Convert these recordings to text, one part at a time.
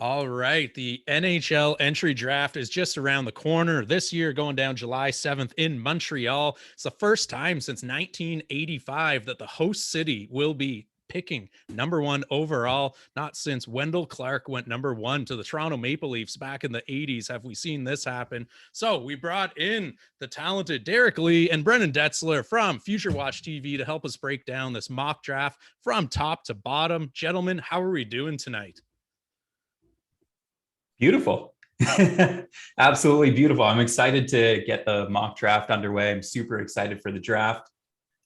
All right. The NHL Entry Draft is just around the corner this year, going down July 7th in Montreal. It's the first time since 1985 that the host city will be picking number one overall. Not since Wendell Clark went number one to the Toronto Maple Leafs back in the 80s have we seen this happen. So we brought in the talented Derek Lee and Brennan Detzler from Future Watch TV to help us break down this mock draft from top to bottom. Gentlemen, how are we doing tonight? Beautiful. Absolutely beautiful. I'm excited to get the mock draft underway. I'm super excited for the draft.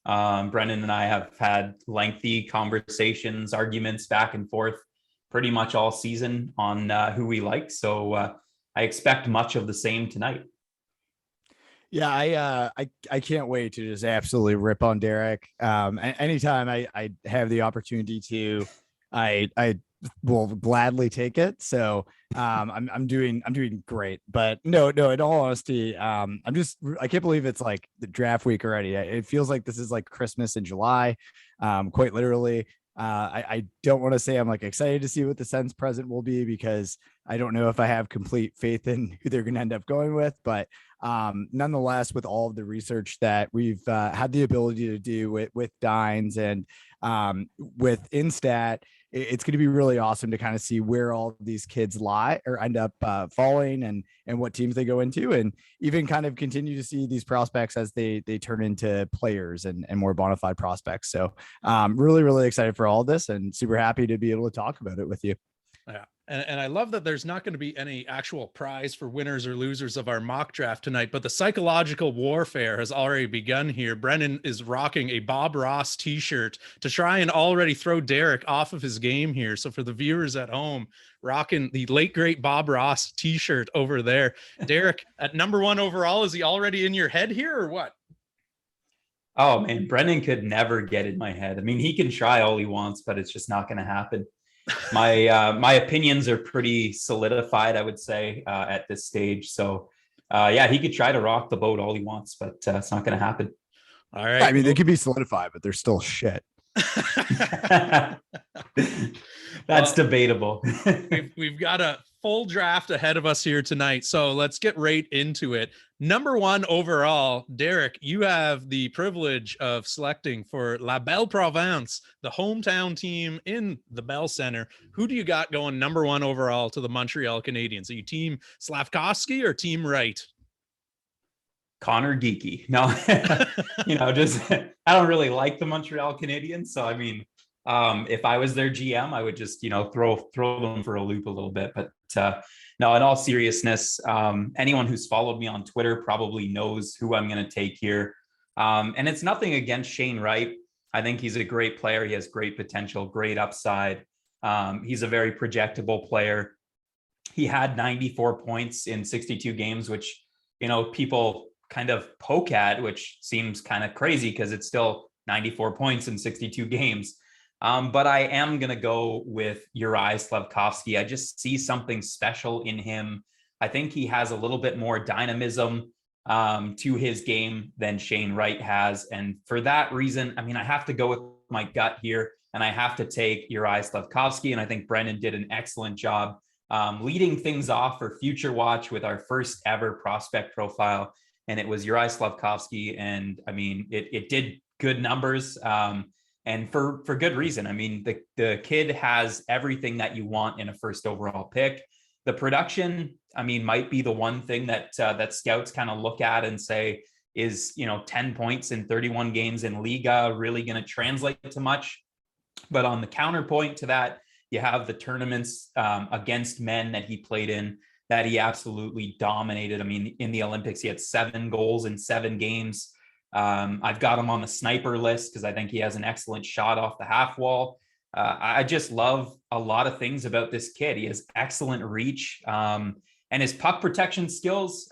Brennan and I have had lengthy conversations, arguments back and forth pretty much all season on who we like. So I expect much of the same tonight. Yeah, I can't wait to just absolutely rip on Derek. Anytime I have the opportunity to, I will gladly take it. So I'm doing great. But no, in all honesty, I can't believe it's like the draft week already. It feels like this is like Christmas in July, quite literally. I don't want to say I'm like excited to see what the Sens present will be, because I don't know if I have complete faith in who they're going to end up going with. But nonetheless, with all of the research that we've had the ability to do with Dines and with Instat, it's going to be really awesome to kind of see where all these kids lie or end up falling and what teams they go into, and even kind of continue to see these prospects as they turn into players and more bona fide prospects. So really, really excited for all of this and super happy to be able to talk about it with you. Yeah. And I love that there's not going to be any actual prize for winners or losers of our mock draft tonight, but the psychological warfare has already begun here. Brennan is rocking a Bob Ross t-shirt to try and already throw Derek off of his game here. So for the viewers at home, rocking the late great Bob Ross t-shirt over there. Derek, at number one overall, is he already in your head here or what? Oh man, Brennan could never get in my head. I mean, he can try all he wants, but it's just not going to happen. My opinions are pretty solidified, I would say, at this stage. So yeah, he could try to rock the boat all he wants, but it's not going to happen. All right. I mean, they could be solidified, but they're still shit. That's debatable. we've got a full draft ahead of us here tonight, so let's get right into it. Number one overall, Derek, you have the privilege of selecting for La Belle Province, the hometown team in the Bell Center. Who do you got going number one overall to the Montreal Canadiens? Are you team Slavkovsky or team Wright? Connor Geeky. No, just I don't really like the Montreal Canadiens. So I mean, if I was their GM, I would just throw them for a loop a little bit. But no, in all seriousness, anyone who's followed me on Twitter probably knows who I'm going to take here. And it's nothing against Shane Wright. I think he's a great player. He has great potential, great upside. He's a very projectable player. He had 94 points in 62 games, which people kind of poke at, which seems kind of crazy because it's still 94 points in 62 games. But I am going to go with Uri Slavkovsky. I just see something special in him. I think he has a little bit more dynamism to his game than Shane Wright has. And for that reason, I mean, I have to go with my gut here, and I have to take Uri Slavkovsky. And I think Brennan did an excellent job leading things off for Future Watch with our first ever prospect profile. And it was Uri Slavkovsky. And I mean, it did good numbers. And for good reason. I mean, the kid has everything that you want in a first overall pick. The production, I mean, might be the one thing that scouts kind of look at and say, is 10 points in 31 games in Liga really going to translate to much? But on the counterpoint to that, you have the tournaments against men that he played in that he absolutely dominated. I mean, in the Olympics, he had 7 goals in 7 games. I've got him on the sniper list because I think he has an excellent shot off the half wall. I just love a lot of things about this kid. He has excellent reach, and his puck protection skills.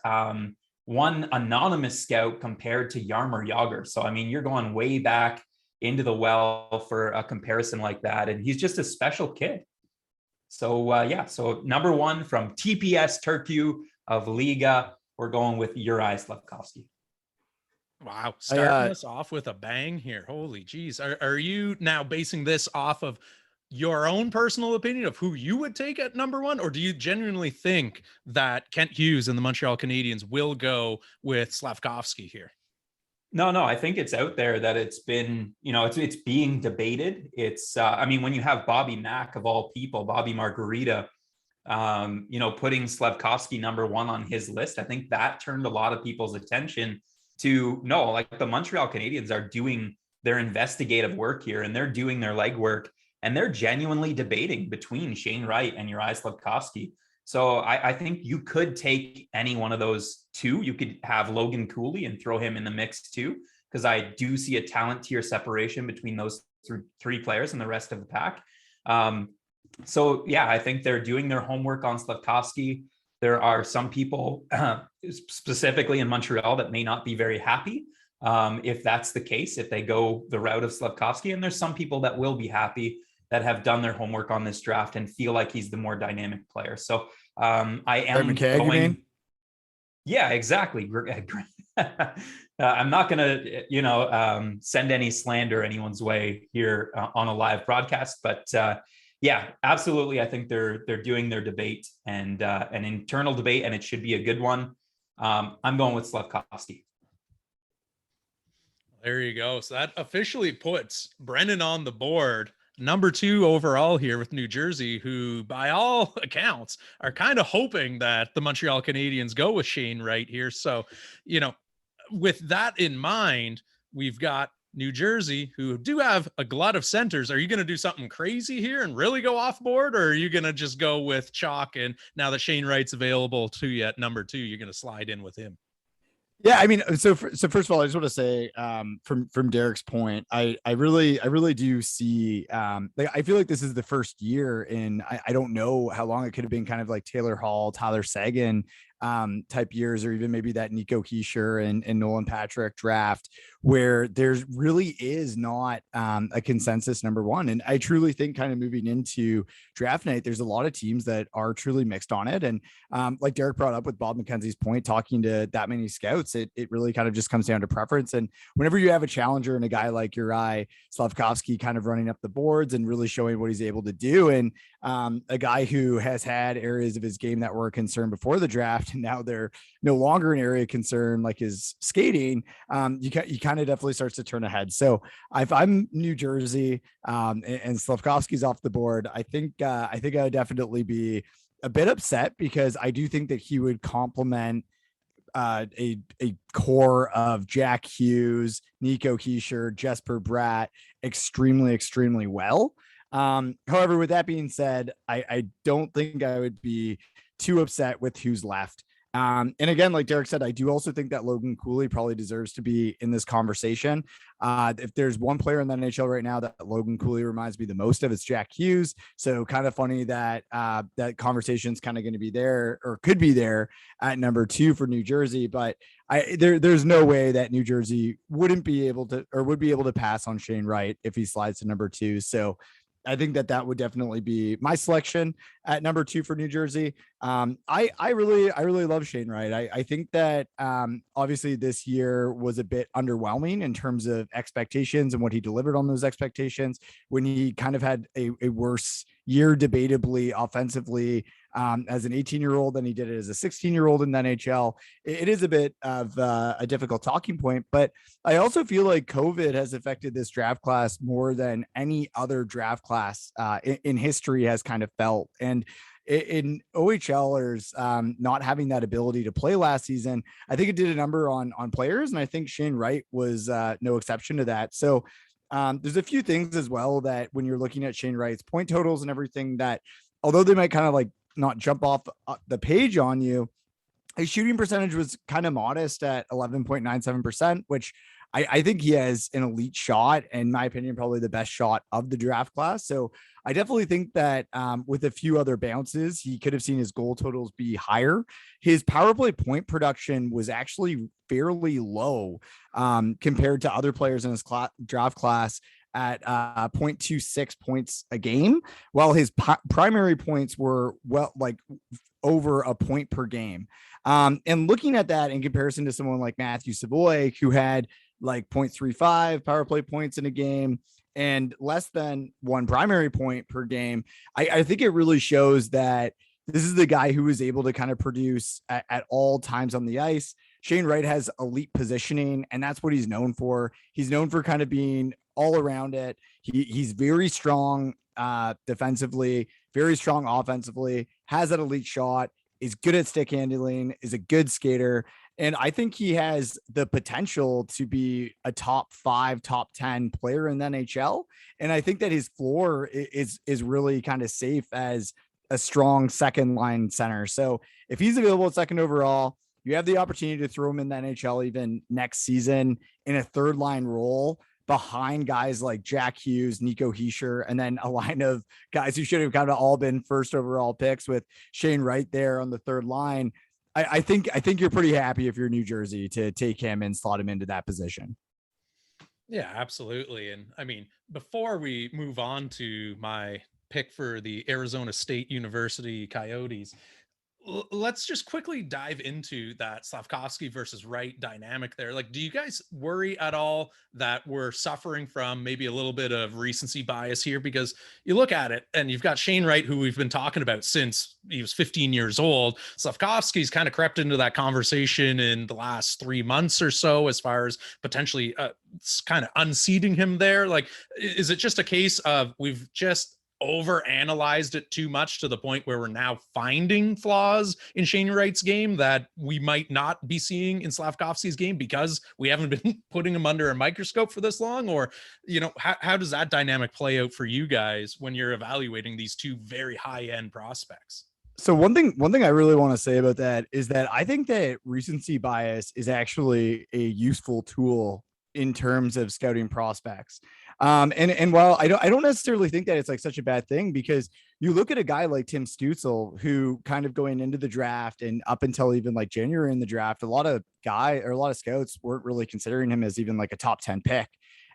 One anonymous scout compared to Jaromir Jagr. So, I mean, you're going way back into the well for a comparison like that. And he's just a special kid. So, so number one from TPS Turku of Liga, we're going with Uri Slavkovsky. Wow. Starting us off with a bang here. Holy geez. Are you now basing this off of your own personal opinion of who you would take at number one, or do you genuinely think that Kent Hughes and the Montreal Canadiens will go with Slafkovsky here? No, I think it's out there that it's been, it's being debated. It's, I mean, when you have Bobby Mack of all people, Bobby Margarita, putting Slafkovsky number one on his list, I think that turned a lot of people's attention to like the Montreal Canadiens are doing their investigative work here, and they're doing their legwork, and they're genuinely debating between Shane Wright and Uri Slafkovsky. So I think you could take any one of those two. You could have Logan Cooley and throw him in the mix too, because I do see a talent tier separation between those three players and the rest of the pack. So yeah, I think they're doing their homework on Slafkovsky. There are some people specifically in Montreal that may not be very happy if that's the case, if they go the route of Slafkovsky. And there's some people that will be happy that have done their homework on this draft and feel like he's the more dynamic player. So I am going. Yeah, exactly. I'm not going to, send any slander anyone's way here on a live broadcast, but yeah, absolutely. I think they're doing their debate and an internal debate, and it should be a good one. I'm going with Slafkovsky. There you go. So that officially puts Brennan on the board, number 2 overall here with New Jersey, who by all accounts are kind of hoping that the Montreal Canadiens go with Shane Wright here. So, with that in mind, we've got New Jersey, who do have a glut of centers. Are you going to do something crazy here and really go off board, or are you going to just go with chalk? And now that Shane Wright's available to you at number 2, you're going to slide in with him? Yeah, I mean, so first of all, I just want to say, from Derek's point, I really do see, I feel like this is the first year in, I don't know how long it could have been, kind of like Taylor Hall, Tyler Seguin type years, or even maybe that Nico Hischier and Nolan Patrick draft, where there's really is not a consensus number one. And I truly think, kind of moving into draft night, there's a lot of teams that are truly mixed on it. And like Derek brought up with Bob McKenzie's point, talking to that many scouts, it really kind of just comes down to preference. And whenever you have a challenger and a guy like Uri Slafkovsky kind of running up the boards and really showing what he's able to do, and a guy who has had areas of his game that were a concern before the draft, and now they're no longer an area of concern, like his skating, you kind of definitely starts to turn ahead. So if I'm New Jersey and Slafkovsky's off the board, I think I would definitely be a bit upset, because I do think that he would complement a core of Jack Hughes, Nico Hischier, Jesper Bratt extremely well. However, with that being said, I don't think I would be too upset with who's left. And again, like Derek said, I do also think that Logan Cooley probably deserves to be in this conversation. If there's one player in the NHL right now that Logan Cooley reminds me the most of, it's Jack Hughes. So kind of funny that that conversation's kind of going to be there, or could be there, at number 2 for New Jersey. But there's no way that New Jersey wouldn't be able to, or would be able to pass on Shane Wright if he slides to number 2. So I think that would definitely be my selection at number 2 for New Jersey. I really love Shane Wright. I think that obviously this year was a bit underwhelming in terms of expectations and what he delivered on those expectations, when he kind of had a worse year debatably offensively as an 18-year-old than he did it as a 16-year-old in the NHL. It is a bit of a difficult talking point, but I also feel like COVID has affected this draft class more than any other draft class in history has kind of felt. And in OHLers not having that ability to play last season, I think it did a number on players. And I think Shane Wright was no exception to that. So there's a few things as well that when you're looking at Shane Wright's point totals and everything, that although they might kind of like not jump off the page on you, his shooting percentage was kind of modest at 11.97%, which I think he has an elite shot, in my opinion, probably the best shot of the draft class. So I definitely think that with a few other bounces, he could have seen his goal totals be higher. His power play point production was actually fairly low compared to other players in his draft class at 0.26 points a game, while his primary points were over a point per game. And looking at that in comparison to someone like Matthew Savoy, who had like 0.35 power play points in a game, and less than 1 primary point per game, I think it really shows that this is the guy who is able to kind of produce at all times on the ice. Shane Wright has elite positioning, and that's what he's known for. He's known for kind of being all around it. He's very strong defensively, very strong offensively, has that elite shot, is good at stick handling, is a good skater. And I think he has the potential to be a top 5, top 10 player in the NHL. And I think that his floor is really kind of safe as a strong second line center. So if he's available at second overall, you have the opportunity to throw him in the NHL even next season in a third line role behind guys like Jack Hughes, Nico Hischier, and then a line of guys who should have kind of all been first overall picks with Shane Wright there on the third line. I think you're pretty happy if you're New Jersey to take him and slot him into that position. Yeah, absolutely. And I mean, before we move on to my pick for the Arizona State University Coyotes, let's just quickly dive into that Slafkovsky versus Wright dynamic there. Like, do you guys worry at all that we're suffering from maybe a little bit of recency bias here? Because you look at it and you've got Shane Wright, who we've been talking about since he was 15 years old. Slafkovsky's kind of crept into that conversation in the last 3 months or so, as far as potentially kind of unseating him there. Like, is it just a case of we've just overanalyzed it too much to the point where we're now finding flaws in Shane Wright's game that we might not be seeing in Slafkovsky's game because we haven't been putting him under a microscope for this long? Or, you know, how does that dynamic play out for you guys when you're evaluating these two very high-end prospects? So one thing I really want to say about that is that I think that recency bias is actually a useful tool in terms of scouting prospects. And while I don't necessarily think that it's like such a bad thing, because you look at a guy like Tim Stützle, who kind of going into the draft and up until even like January in the draft, a lot of scouts weren't really considering him as even like a top 10 pick.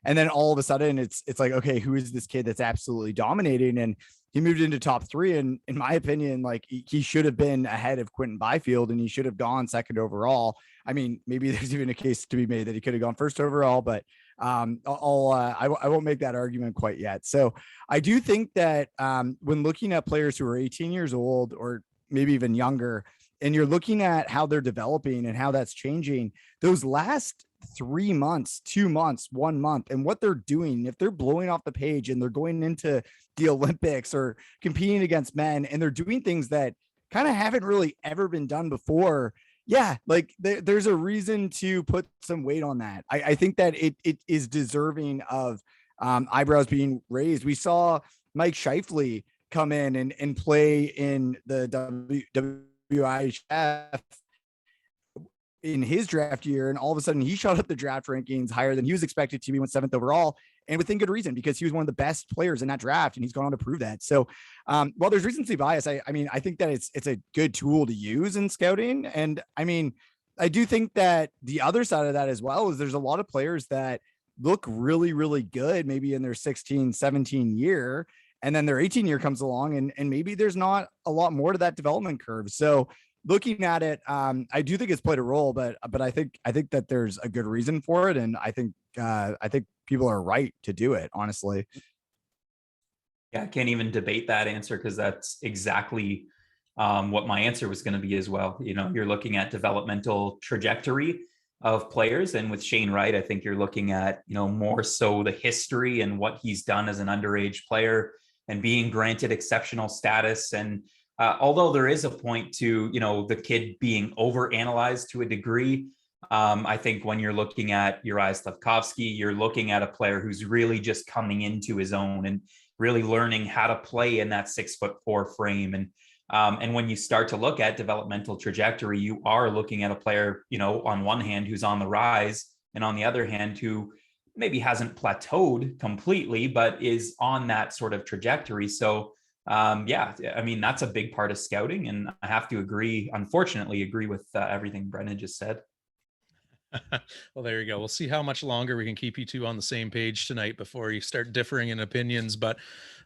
And then all of a sudden it's like, okay, who is this kid that's absolutely dominating? And he moved into top 3. And in my opinion, like he should have been ahead of Quentin Byfield and he should have gone second overall. I mean, maybe there's even a case to be made that he could have gone first overall, but I won't make that argument quite yet. So I do think that when looking at players who are 18 years old or maybe even younger, and you're looking at how they're developing and how that's changing, those last 3 months, 2 months, 1 month, and what they're doing, if they're blowing off the page and they're going into the Olympics or competing against men, and they're doing things that kind of haven't really ever been done before. Yeah, like there's a reason to put some weight on that. I think that it is deserving of eyebrows being raised. We saw Mike Scheifele come in and play in the WIHF in his draft year, and all of a sudden he shot up the draft rankings higher than he was expected to. He went 7th overall, and within good reason, because he was one of the best players in that draft, and he's gone on to prove that. So while there's recency bias, I mean, I think that it's a good tool to use in scouting. And I mean, I do think that the other side of that as well is there's a lot of players that look really, really good, maybe in their 16, 17 year, and then their 18 year comes along, and maybe there's not a lot more to that development curve. So looking at it, I do think it's played a role, but I think that there's a good reason for it. And I think people are right to do it, honestly. Yeah, I can't even debate that answer, because that's exactly what my answer was going to be as well. You know, you're looking at developmental trajectory of players, and with Shane Wright, I think you're looking at, you know, more so the history and what he's done as an underage player and being granted exceptional status. And although there is a point to, you know, the kid being overanalyzed to a degree, I think when you're looking at Uri Slafkovsky, you're looking at a player who's really just coming into his own and really learning how to play in that 6'4" frame. And when you start to look at developmental trajectory, you are looking at a player, you know, on one hand who's on the rise, and on the other hand who maybe hasn't plateaued completely, but is on that sort of trajectory. So yeah, I mean, that's a big part of scouting, and I have to unfortunately agree with everything Brennan just said. Well, there you go. We'll see how much longer we can keep you two on the same page tonight before you start differing in opinions. But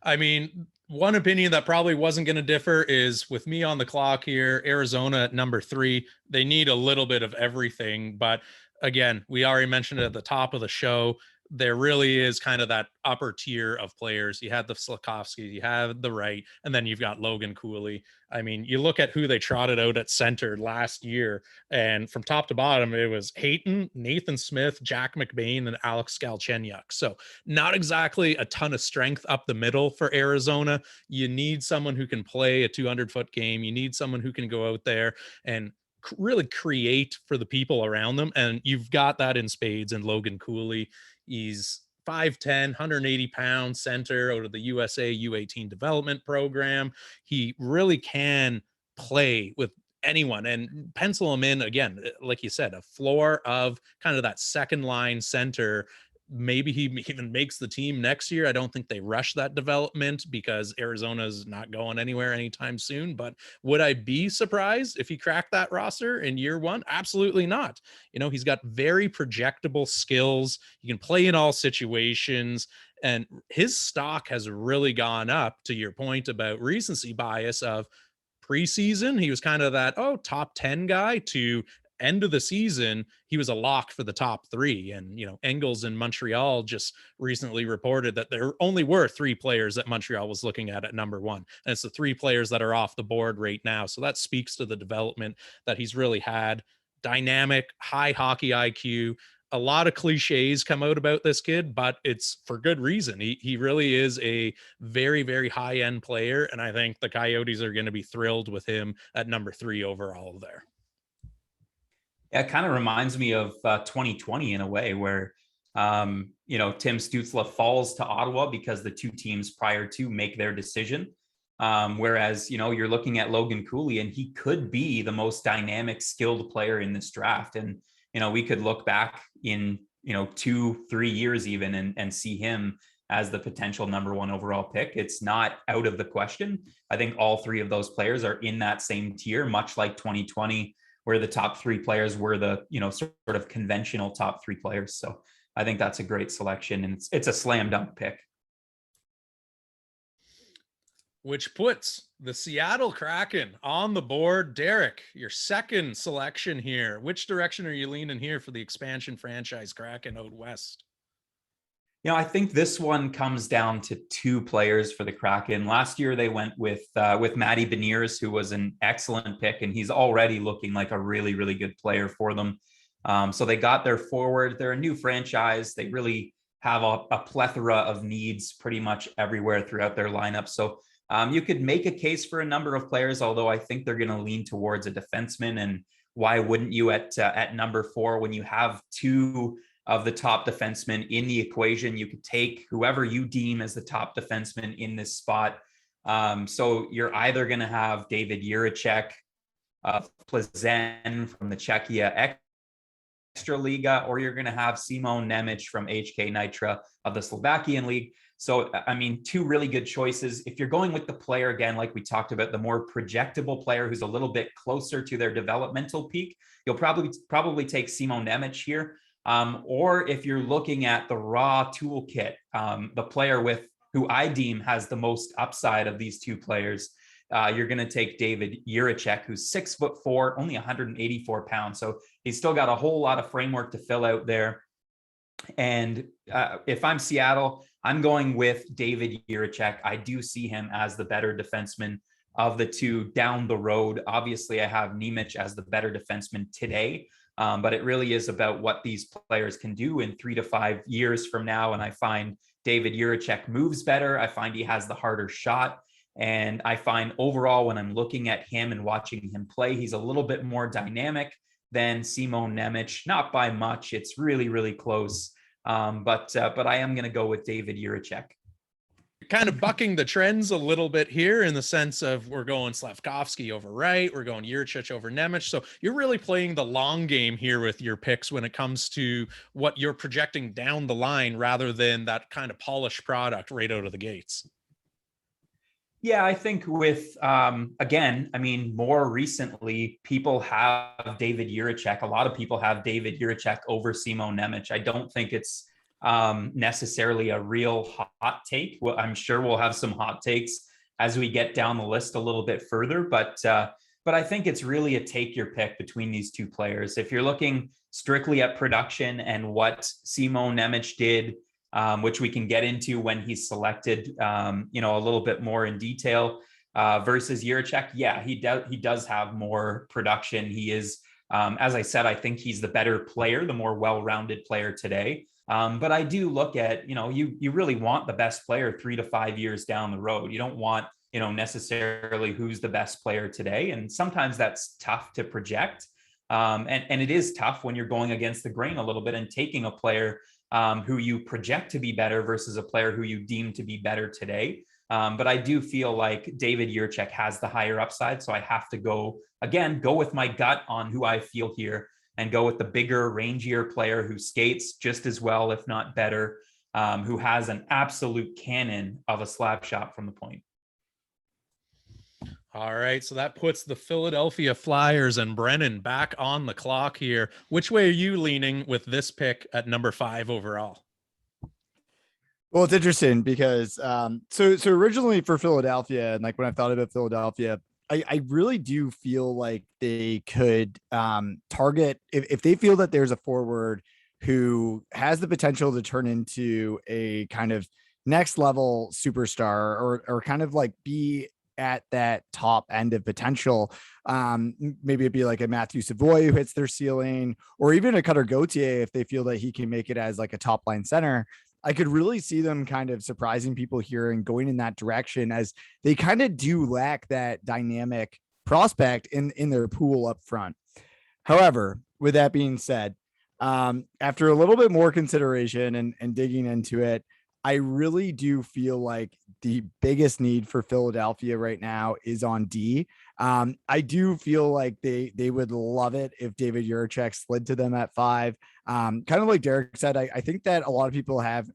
I mean, one opinion that probably wasn't going to differ is with me on the clock here, Arizona at number 3. They need a little bit of everything. But again, we already mentioned it at the top of the show. there really is kind of that upper tier of players. You had the Slafkovskys, you have the Wright, and then you've got Logan Cooley. I mean, you look at who they trotted out at center last year, and from top to bottom, it was Hayton, Nathan Smith, Jack McBain, and Alex Galchenyuk. So not exactly a ton of strength up the middle for Arizona. You need someone who can play a 200-foot game. You need someone who can go out there and really create for the people around them. And you've got that in spades in Logan Cooley. He's 5'10", 180 pounds center out of the USA U18 development program. He really can play with anyone and pencil him in again, like you said, a floor of kind of that second line center. Maybe he even makes the team next year. I don't think they rush that development because Arizona's not going anywhere anytime soon. But would I be surprised if he cracked that roster in year one? Absolutely not. You know, he's got very projectable skills. He can play in all situations. And his stock has really gone up, to your point about recency bias of preseason. He was kind of that, top 10 guy, to end of the season, he was a lock for the top 3. And, you know, Engels in Montreal just recently reported that there only were 3 players that Montreal was looking at number 1. And it's the 3 players that are off the board right now. So that speaks to the development that he's really had. Dynamic, high hockey IQ. A lot of cliches come out about this kid, but it's for good reason. He really is a very, very high end player. And I think the Coyotes are going to be thrilled with him at number 3 overall there. It kind of reminds me of 2020 in a way where, Tim Stützle falls to Ottawa because the 2 teams prior to make their decision. Whereas, you're looking at Logan Cooley and he could be the most dynamic, skilled player in this draft. And, we could look back in, 2-3 years even and see him as the potential number 1 overall pick. It's not out of the question. I think all 3 of those players are in that same tier, much like 2020, where the top 3 players were the, sort of conventional top 3 players. So I think that's a great selection, and it's a slam dunk pick. Which puts the Seattle Kraken on the board. Derek, your second selection here. Which direction are you leaning here for the expansion franchise Kraken out west? I think this one comes down to 2 players for the Kraken. Last year, they went with Matty Beniers, who was an excellent pick, and he's already looking like a really, really good player for them. So they got their forward. They're a new franchise. They really have a plethora of needs pretty much everywhere throughout their lineup. So you could make a case for a number of players, although I think they're going to lean towards a defenseman. And why wouldn't you at number 4 when you have 2 of the top defensemen in the equation? You could take whoever you deem as the top defenseman in this spot. So you're either going to have David Jiricek of Plzeň from the Czechia Extraliga, or you're going to have Simon Nemec from HK Nitra of the Slovakian League. So, 2 really good choices. If you're going with the player, again, like we talked about, the more projectable player who's a little bit closer to their developmental peak, you'll probably take Simon Nemec here. Or if you're looking at the raw toolkit, the player who I deem has the most upside of these 2 players, you're going to take David Jiricek, who's 6'4", only 184 pounds. So he's still got a whole lot of framework to fill out there. And if I'm Seattle, I'm going with David Jiricek. I do see him as the better defenseman of the 2 down the road. Obviously, I have Nemec as the better defenseman today. But it really is about what these players can do in 3 to 5 years from now. And I find David Jiricek moves better. I find he has the harder shot. And I find overall, when I'm looking at him and watching him play, he's a little bit more dynamic than Simon Nemec. Not by much. It's really, really close. But I am going to go with David Jiricek. Kind of bucking the trends a little bit here in the sense of we're going Slafkovsky over Wright, we're going Jiricek over Nemec. So you're really playing the long game here with your picks when it comes to what you're projecting down the line rather than that kind of polished product right out of the gates. Yeah, I think with, again, more recently, people have David Jiricek. A lot of people have David Jiricek over Simon Nemec. I don't think it's necessarily a real hot take. Well, I'm sure we'll have some hot takes as we get down the list a little bit further, but I think it's really a take your pick between these 2 players. If you're looking strictly at production and what Simon Nemec did which we can get into when he's selected, a little bit more in detail. Versus Jiricek, yeah, he does have more production. He is, as I said, I think he's the better player, the more well-rounded player today. But I do look at, you really want the best player 3 to 5 years down the road. You don't want, necessarily who's the best player today. And sometimes that's tough to project. And it is tough when you're going against the grain a little bit and taking a player who you project to be better versus a player who you deem to be better today. But I do feel like David Jiricek has the higher upside. So I have to go with my gut on who I feel here and go with the bigger, rangier player who skates just as well, if not better, who has an absolute cannon of a slap shot from the point. All right, so that puts the Philadelphia Flyers and Brennan back on the clock here. Which way are you leaning with this pick at number 5 overall? Well, it's interesting because so originally for Philadelphia, and like when I thought about Philadelphia, I really do feel like they could target if they feel that there's a forward who has the potential to turn into a kind of next level superstar or kind of like be at that top end of potential. Maybe it'd be like a Matthew Savoy who hits their ceiling, or even a Cutter Gauthier if they feel that he can make it as like a top line center. I could really see them kind of surprising people here and going in that direction, as they kind of do lack that dynamic prospect in their pool up front. However, with that being said, after a little bit more consideration and digging into it, I really do feel like the biggest need for Philadelphia right now is on D. I do feel like they would love it if David Jiricek slid to them at 5. Kind of like Derek said, I think that a lot of people have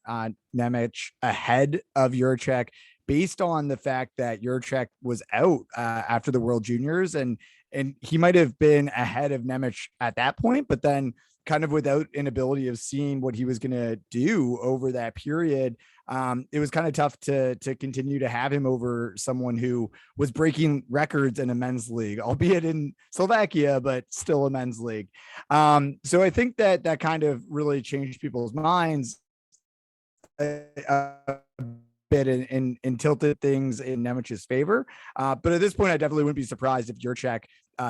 Nemec ahead of Jiricek based on the fact that Jiricek was out after the World Juniors, and he might have been ahead of Nemec at that point, but then kind of without an ability of seeing what he was going to do over that period. It was kind of tough to continue to have him over someone who was breaking records in a men's league, albeit in Slovakia, but still a men's league. So I think that kind of really changed people's minds a bit and tilted things in Nemec's favor. But at this point, I definitely wouldn't be surprised if Jiricek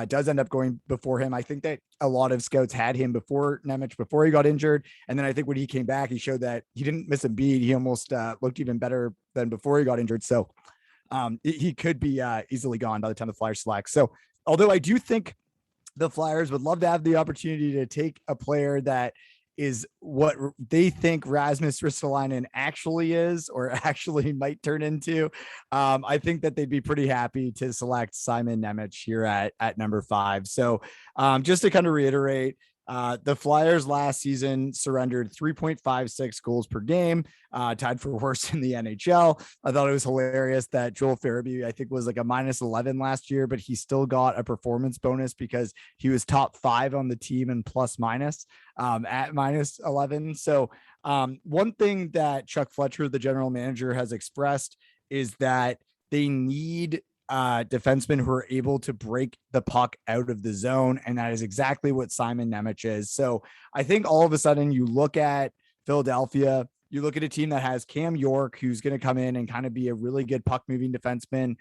does end up going before him. I think that a lot of scouts had him before Nemec, before he got injured. And then I think when he came back, he showed that he didn't miss a beat. He almost looked even better than before he got injured. So he could be easily gone by the time the Flyers select. So although I do think the Flyers would love to have the opportunity to take a player that is what they think Rasmus Ristolainen actually is, or actually might turn into, I think that they'd be pretty happy to select Simon Nemec here at number 5. So just to kind of reiterate, the Flyers last season surrendered 3.56 goals per game, tied for worst in the NHL. I thought it was hilarious that Joel Farabee, I think, was like a -11 last year, but he still got a performance bonus because he was top 5 on the team in plus minus at -11. So one thing that Chuck Fletcher, the general manager, has expressed is that they need defensemen who are able to break the puck out of the zone. And that is exactly what Simon Nemec is. So I think all of a sudden you look at Philadelphia, you look at a team that has Cam York, who's going to come in and kind of be a really good puck moving defenseman.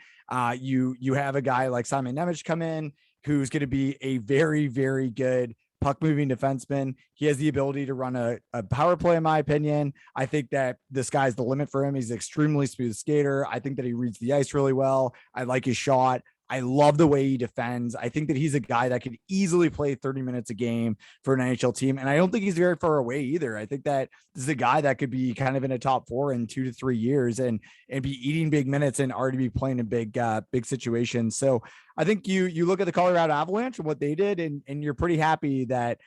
You have a guy like Simon Nemec come in, who's going to be a very, very good puck moving defenseman. He has the ability to run a power play, in my opinion. I think that the sky's the limit for him. He's an extremely smooth skater. I think that he reads the ice really well. I like his shot. I love the way he defends. I think that he's a guy that could easily play 30 minutes a game for an NHL team. And I don't think he's very far away either. I think that this is a guy that could be kind of in a top 4 in 2 to 3 years and be eating big minutes and already be playing in big situations. So I think you look at the Colorado Avalanche and what they did, and you're pretty happy that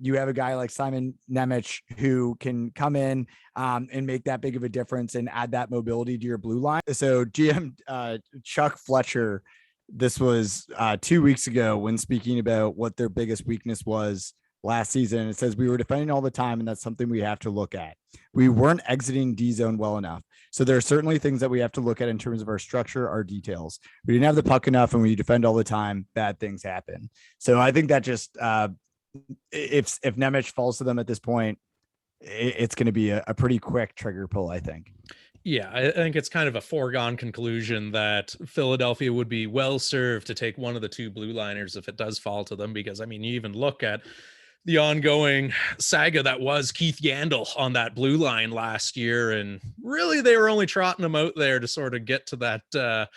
you have a guy like Simon Nemec who can come in and make that big of a difference and add that mobility to your blue line. So GM Chuck Fletcher, this was 2 weeks ago when speaking about what their biggest weakness was last season. It says, we were defending all the time, and that's something we have to look at. We weren't exiting D zone well enough. So there are certainly things that we have to look at in terms of our structure, our details. We didn't have the puck enough, and when you defend all the time, bad things happen. So I think that just if Nemec falls to them at this point, it's going to be a pretty quick trigger pull, I think. Yeah, I think it's kind of a foregone conclusion that Philadelphia would be well served to take one of the two blue liners if it does fall to them, because I mean, you even look at the ongoing saga that was Keith Yandel on that blue line last year, and really they were only trotting him out there to sort of get to that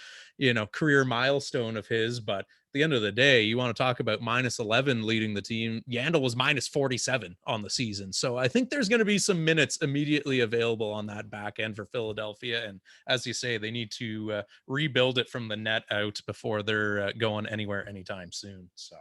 career milestone of his. But at the end of the day, you want to talk about minus 11 leading the team. Yandel was minus 47 on the season. So I think there's going to be some minutes immediately available on that back end for Philadelphia. And as you say, they need to rebuild it from the net out before they're going anywhere anytime soon. So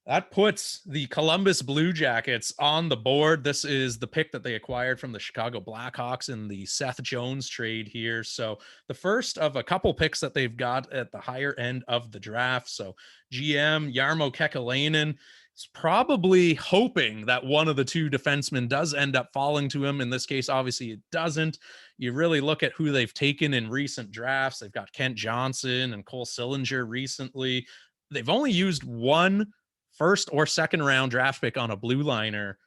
that puts the Columbus Blue Jackets on the board. This is the pick that they acquired from the Chicago Blackhawks in the Seth Jones trade here. So the first of a couple picks that they've got at the higher end of the draft. So GM Jarmo Kekalainen is probably hoping that one of the two defensemen does end up falling to him. In this case, obviously it doesn't. You really look at who they've taken in recent drafts. They've got Kent Johnson and Cole Sillinger recently. They've only used one first or second round draft pick on a blue liner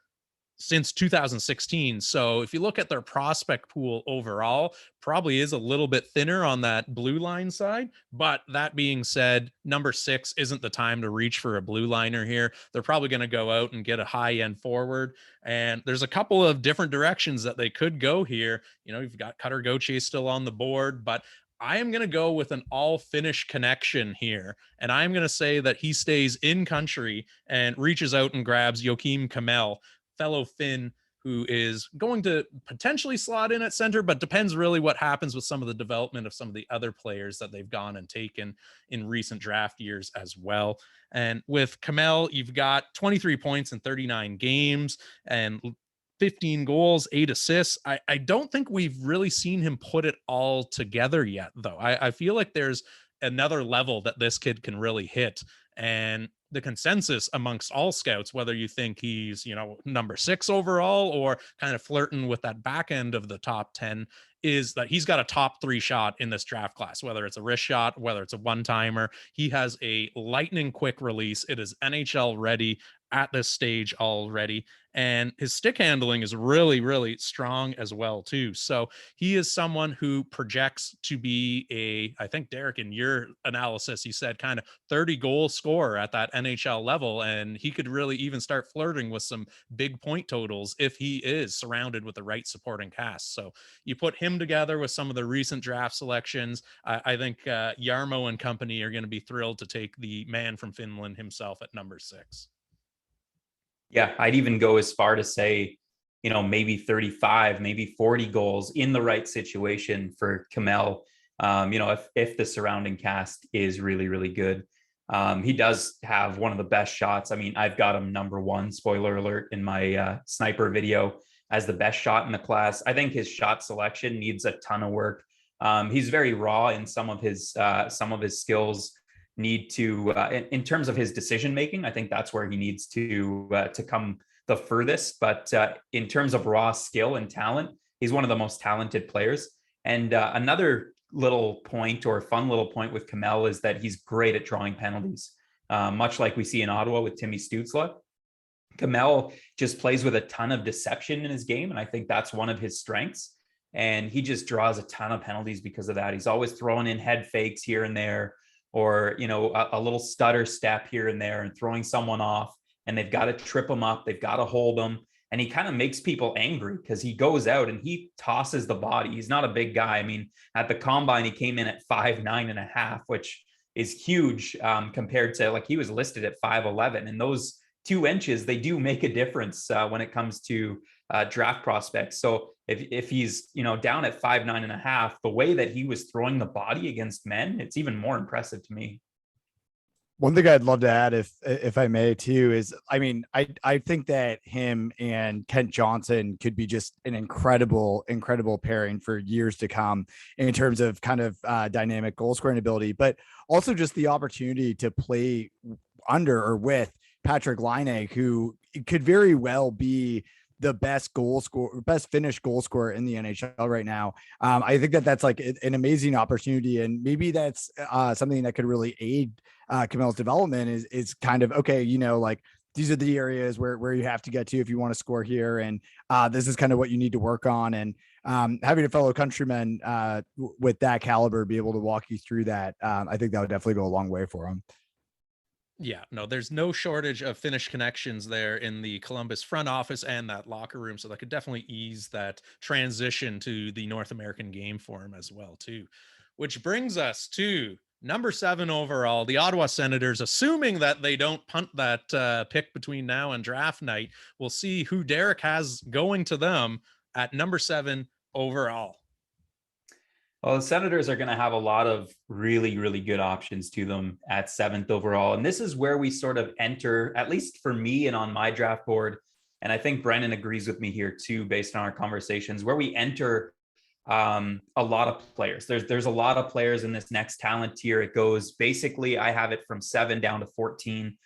since 2016. So if you look at their prospect pool overall, probably is a little bit thinner on that blue line side. But that being said, number 6 isn't the time to reach for a blue liner here. They're probably going to go out and get a high end forward. And there's a couple of different directions that they could go here. You know, you've got Cutter Gauthier still on the board, but I am going to go with an all Finnish connection here. And I'm going to say that he stays in country and reaches out and grabs Joakim Kemell, fellow Finn, who is going to potentially slot in at center, but depends really what happens with some of the development of some of the other players that they've gone and taken in recent draft years as well. And with Kemell, you've got 23 points in 39 games and 15 goals, 8 assists. I don't think we've really seen him put it all together yet, though. I feel like there's another level that this kid can really hit. And the consensus amongst all scouts, whether you think he's, number 6 overall or kind of flirting with that back end of the top 10, is that he's got a top 3 shot in this draft class, whether it's a wrist shot, whether it's a one-timer. He has a lightning quick release. It is NHL ready at this stage already. And his stick handling is really, really strong as well, too. So he is someone who projects to be I think, Derek, in your analysis, you said kind of 30 goal scorer at that NHL level. And he could really even start flirting with some big point totals if he is surrounded with the right supporting cast. So you put him together with some of the recent draft selections. I think Jarmo and company are going to be thrilled to take the man from Finland himself at number 6. Yeah, I'd even go as far to say, maybe 35, maybe 40 goals in the right situation for Kemell. If the surrounding cast is really, really good. He does have one of the best shots. I mean, I've got him number 1, spoiler alert, in my sniper video as the best shot in the class. I think his shot selection needs a ton of work. He's very raw in some of his skills. Need to in terms of his decision making, I think that's where he needs to come the furthest. But in terms of raw skill and talent, he's one of the most talented players. And another little point, or fun little point, with Kemell is that he's great at drawing penalties, much like we see in Ottawa with Timmy Stützle. Kemell just plays with a ton of deception in his game, and I think that's one of his strengths. And he just draws a ton of penalties because of that. He's always throwing in head fakes here and there, or a little stutter step here and there, and throwing someone off, and they've got to trip him up, they've got to hold him, and he kind of makes people angry because he goes out and he tosses the body. He's not a big guy. I mean, at the combine he came in at 5'9.5", which is huge compared to, like, he was listed at 5'11", and those 2 inches, they do make a difference when it comes to draft prospects. So if he's down at 5'9.5", the way that he was throwing the body against men, it's even more impressive to me. One thing I'd love to add, if I may, too, is, I mean, I think that him and Kent Johnson could be just an incredible pairing for years to come in terms of kind of dynamic goal scoring ability, but also just the opportunity to play under or with Patrick Laine, who could very well be the best Finnish goal scorer in the NHL right now. I think that's like an amazing opportunity, and maybe that's something that could really aid Kemell's development is kind of, okay, like these are the areas where you have to get to if you want to score here. And this is kind of what you need to work on. And having a fellow countryman with that caliber be able to walk you through that, I think that would definitely go a long way for him. Yeah, no, there's no shortage of Finnish connections there in the Columbus front office and that locker room. So that could definitely ease that transition to the North American game for him as well, too. Which brings us to number 7 overall, the Ottawa Senators. Assuming that they don't punt that pick between now and draft night, we'll see who Derek has going to them at number 7 overall. Well, the Senators are going to have a lot of really, really good options to them at 7th overall. And this is where we sort of enter, at least for me and on my draft board, and I think Brennan agrees with me here too, based on our conversations, where we enter a lot of players. There's a lot of players in this next talent tier. It goes basically, I have it from 7 down to 14.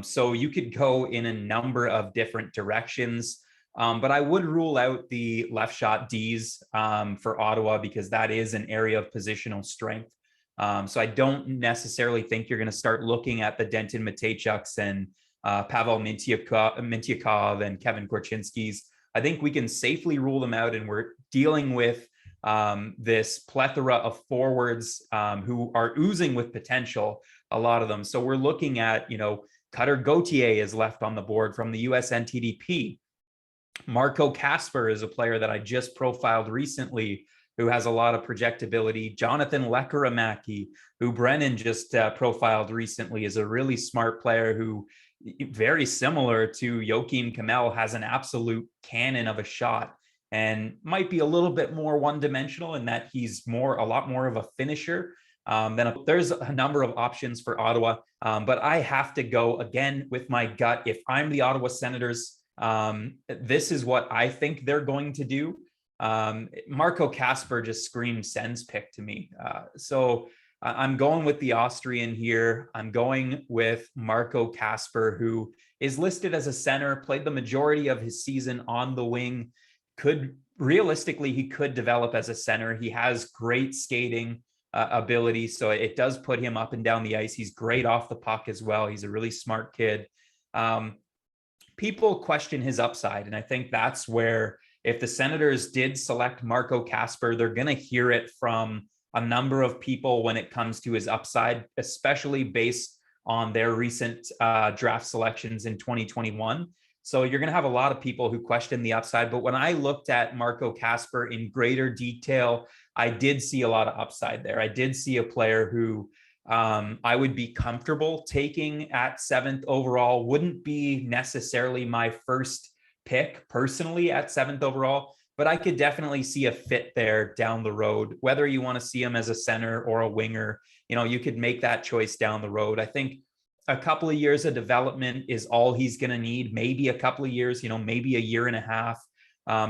So you could go in a number of different directions. But I would rule out the left shot Ds for Ottawa, because that is an area of positional strength. So I don't necessarily think you're going to start looking at the Denton Mateychuks and Pavel Mintyukov and Kevin Korchinski's. I think we can safely rule them out, and we're dealing with this plethora of forwards who are oozing with potential, a lot of them. So we're looking at, Cutter Gauthier is left on the board from the US NTDP. Marco Casper is a player that I just profiled recently who has a lot of projectability. Jonathan Lekkerimaki, who Brennan just profiled recently, is a really smart player who, very similar to Joakim Kamel, has an absolute cannon of a shot and might be a little bit more one-dimensional in that he's a lot more of a finisher. There's a number of options for Ottawa, but I have to go again with my gut. If I'm the Ottawa Senators, this is what I think they're going to do. Marco Casper just screams Sens pick to me. So I'm going with the Austrian here. I'm going with Marco Casper, who is listed as a center, played the majority of his season on the wing. He could develop as a center. He has great skating ability, so it does put him up and down the ice. He's great off the puck as well. He's a really smart kid. People question his upside, and I think that's where, if the Senators did select Marco Casper, they're going to hear it from a number of people when it comes to his upside, especially based on their recent draft selections in 2021. So you're going to have a lot of people who question the upside. But when I looked at Marco Casper in greater detail, I did see a lot of upside there. I did see a player who I would be comfortable taking at 7th overall. Wouldn't be necessarily my first pick personally at 7th overall, but I could definitely see a fit there down the road. Whether you want to see him as a center or a winger, you could make that choice down the road. I think a couple of years of development is all he's going to need. Maybe a couple of years, maybe a year and a half.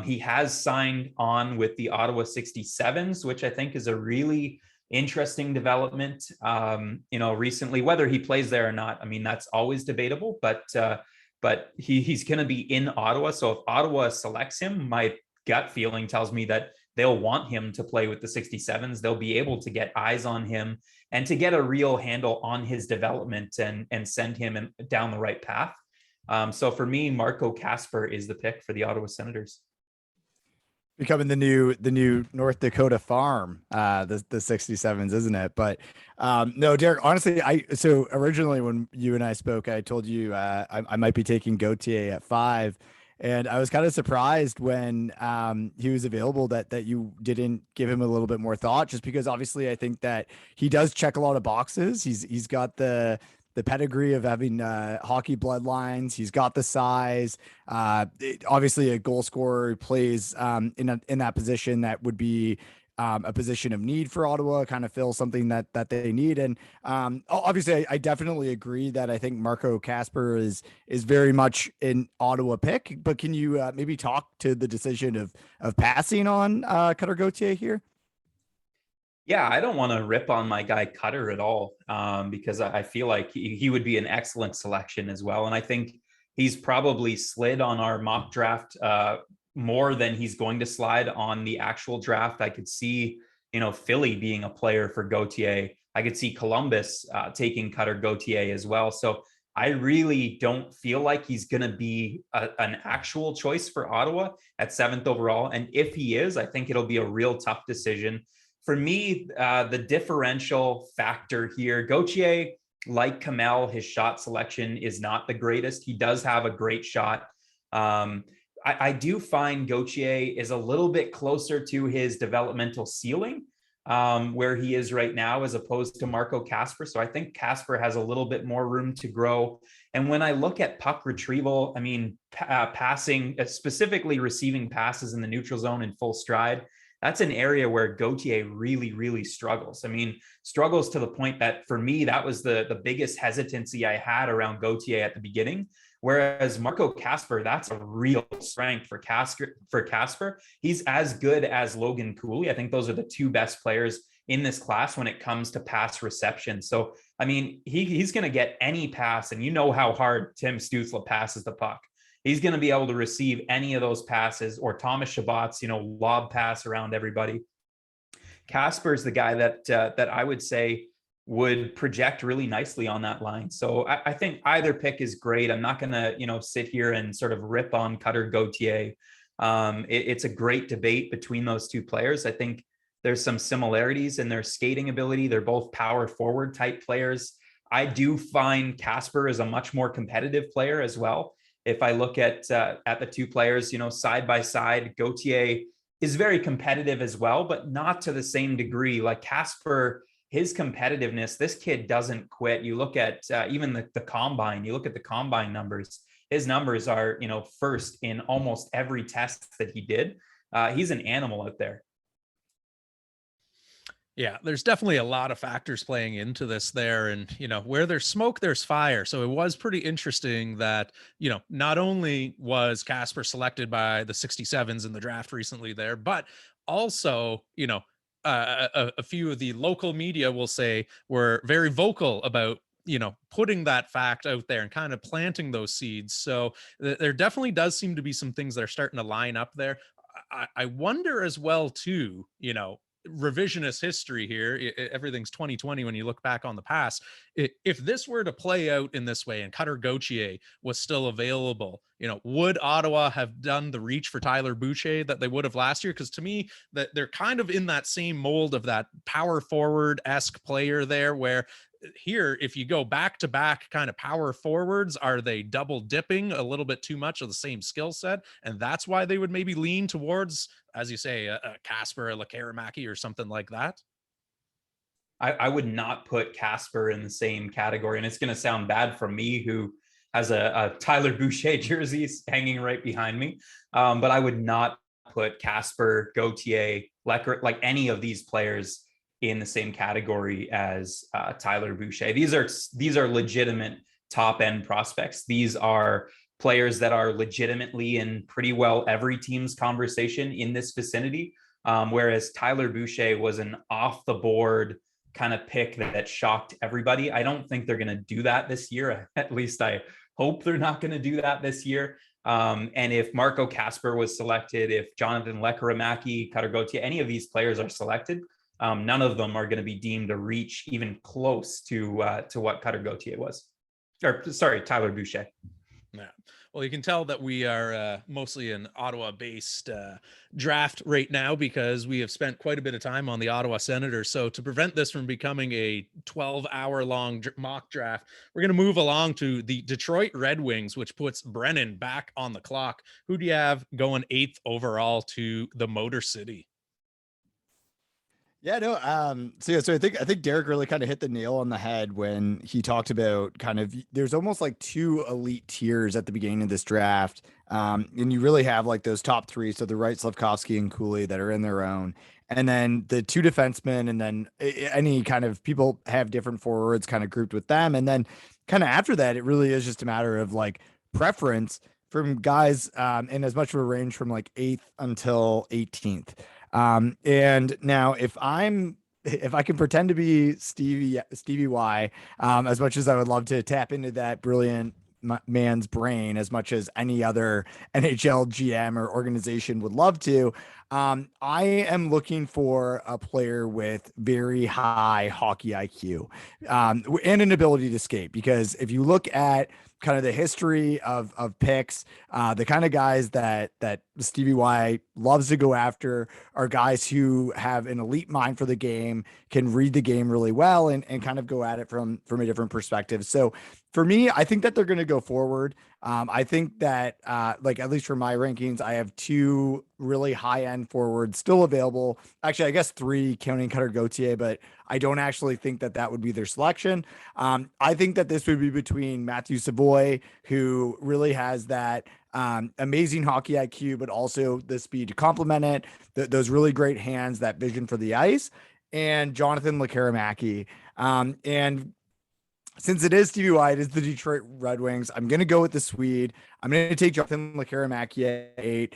He has signed on with the Ottawa 67s, which I think is a really interesting development. Recently, whether he plays there or not, that's always debatable, but he's going to be in Ottawa. So if Ottawa selects him, my gut feeling tells me that they'll want him to play with the 67s. They'll be able to get eyes on him and to get a real handle on his development and send him down the right path. So for me, Marco Casper is the pick for the Ottawa Senators. Becoming the new North Dakota farm, the 67s, isn't it? But no, Derek, honestly, so originally when you and I spoke, I told you I might be taking Gauthier at 5. And I was kind of surprised when he was available that you didn't give him a little bit more thought, just because obviously I think that he does check a lot of boxes. He's got the pedigree of having hockey bloodlines. He's got the size. Obviously a goal scorer who plays in that position that would be a position of need for Ottawa, kind of fill something that they need. And obviously I definitely agree that I think Marco Casper is very much an Ottawa pick, but can you maybe talk to the decision of passing on Cutter Gauthier here? Yeah, I don't want to rip on my guy Cutter at all, because I feel like he would be an excellent selection as well. And I think he's probably slid on our mock draft more than he's going to slide on the actual draft. I could see, Philly being a player for Gauthier. I could see Columbus taking Cutter Gauthier as well. So I really don't feel like he's going to be an actual choice for Ottawa at 7th overall. And if he is, I think it'll be a real tough decision. For me, the differential factor here, Gauthier, like Kamel, his shot selection is not the greatest. He does have a great shot. I do find Gauthier is a little bit closer to his developmental ceiling where he is right now, as opposed to Marco Casper. So I think Casper has a little bit more room to grow. And when I look at puck retrieval, I mean, passing, specifically receiving passes in the neutral zone in full stride, that's an area where Gauthier really, really struggles. I mean, struggles to the point that for me, that was the biggest hesitancy I had around Gauthier at the beginning. Whereas Marco Casper, that's a real strength for Casper. He's as good as Logan Cooley. I think those are the two best players in this class when it comes to pass reception. So, I mean, he's going to get any pass, and you know how hard Tim Stützle passes the puck. He's going to be able to receive any of those passes, or Thomas Chabot's, lob pass around everybody. Casper's the guy that I would say would project really nicely on that line. So I think either pick is great. I'm not going to, sit here and sort of rip on Cutter Gauthier. It's a great debate between those two players. I think there's some similarities in their skating ability. They're both power forward type players. I do find Casper is a much more competitive player as well. If I look at the two players, side by side, Gauthier is very competitive as well, but not to the same degree. Like Casper, his competitiveness, this kid doesn't quit. You look at even the combine, you look at the combine numbers, his numbers are, first in almost every test that he did. He's an animal out there. Yeah, there's definitely a lot of factors playing into this there. And, where there's smoke, there's fire. So it was pretty interesting that, not only was Casper selected by the 67s in the draft recently there, but also, a few of the local media will say were very vocal about putting that fact out there and kind of planting those seeds. So there definitely does seem to be some things that are starting to line up there. I wonder as well too, revisionist history here, everything's 2020 when you look back on the past. If this were to play out in this way and Cutter Gauthier was still available, would Ottawa have done the reach for Tyler Boucher that they would have last year? Because to me, that they're kind of in that same mold of that power forward-esque player there, where here, if you go back to back kind of power forwards, are they double dipping a little bit too much of the same skill set? And that's why they would maybe lean towards, as you say, a Casper, a Lekaramaki, or something like that. I would not put Casper in the same category. And it's going to sound bad from me, who has a Tyler Boucher jersey hanging right behind me. But I would not put Casper, Gauthier, like any of these players in the same category as Tyler Boucher. These are legitimate top end prospects. These are players that are legitimately in pretty well every team's conversation in this vicinity. Whereas Tyler Boucher was an off the board kind of pick that shocked everybody. I don't think they're going to do that this year. At least I hope they're not going to do that this year. And if Marco Casper was selected, if Jonathan Lekaramaki, Cutter Gauthier, any of these players are selected, none of them are going to be deemed to reach even close to what Cutter Gauthier was. Or sorry, Tyler Boucher. Yeah. Well, you can tell that we are mostly an Ottawa-based draft right now, because we have spent quite a bit of time on the Ottawa Senators. So to prevent this from becoming a 12-hour-long mock draft, we're going to move along to the Detroit Red Wings, which puts Brennan back on the clock. Who do you have going 8th overall to the Motor City? Yeah, no. So I think Derek really kind of hit the nail on the head when he talked about kind of, there's almost like two elite tiers at the beginning of this draft. And you really have like those top three. So the Wright, Slavkovsky, and Cooley that are in their own, and then the two defensemen, and then any kind of people have different forwards kind of grouped with them. And then kind of after that, it really is just a matter of like preference from guys in as much of a range from like 8th until 18th. And now if I can pretend to be Stevie Y, as much as I would love to tap into that brilliant man's brain as much as any other NHL GM or organization would love to. I am looking for a player with very high hockey IQ, and an ability to skate. Because if you look at kind of the history of picks, the kind of guys that Stevie Y loves to go after are guys who have an elite mind for the game, can read the game really well, and kind of go at it from a different perspective. So for me, I think that they're going to go forward. I think that, like, at least for my rankings, I have two really high end forwards still available. Actually, I guess three counting Cutter Gauthier, but I don't actually think that that would be their selection. I think that this would be between Matthew Savoy, who really has that amazing hockey IQ, but also the speed to complement it, those really great hands, that vision for the ice, and Jonathan Lekkerimäki. And since it is Stevie Y, it is the Detroit Red Wings, I'm going to go with the Swede. I'm going to take Jonathan Lekkerimäki at 8.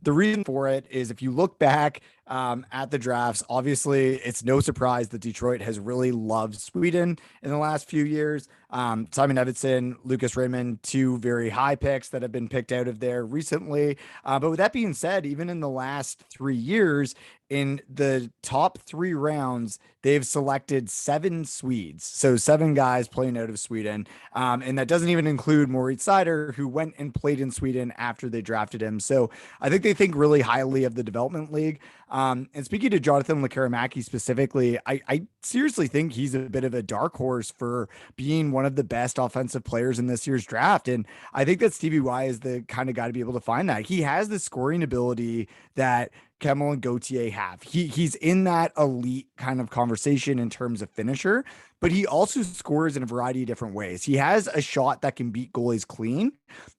The reason for it is, if you look back at the drafts, obviously it's no surprise that Detroit has really loved Sweden in the last few years. Simon Edvinsson, Lucas Raymond, two very high picks that have been picked out of there recently. But with that being said, even in the last 3 years, in the top 3 rounds, they've selected 7 Swedes. So 7 guys playing out of Sweden. And that doesn't even include Moritz Seider, who went and played in Sweden after they drafted him. So I think they think really highly of the development league. And speaking to Jonathan Lekkerimäki specifically, I seriously think he's a bit of a dark horse for being one of the best offensive players in this year's draft. And I think that Stevie Y is the kind of guy to be able to find that. He has the scoring ability that Kemmel and Gauthier have. He's in that elite kind of conversation in terms of finisher, but he also scores in a variety of different ways. He has a shot that can beat goalies clean,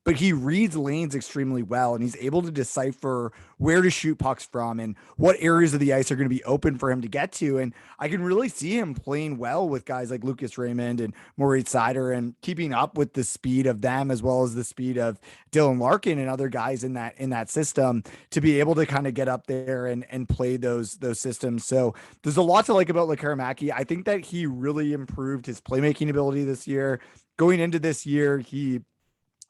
but he reads lanes extremely well, and he's able to decipher where to shoot pucks from and what areas of the ice are going to be open for him to get to. And I can really see him playing well with guys like Lucas Raymond and Moritz Seider, and keeping up with the speed of them, as well as the speed of Dylan Larkin and other guys in that system, to be able to kind of get up there and play those systems. So there's a lot to like about Lekkerimäki. I think that he really improved his playmaking ability this year. Going into this year, he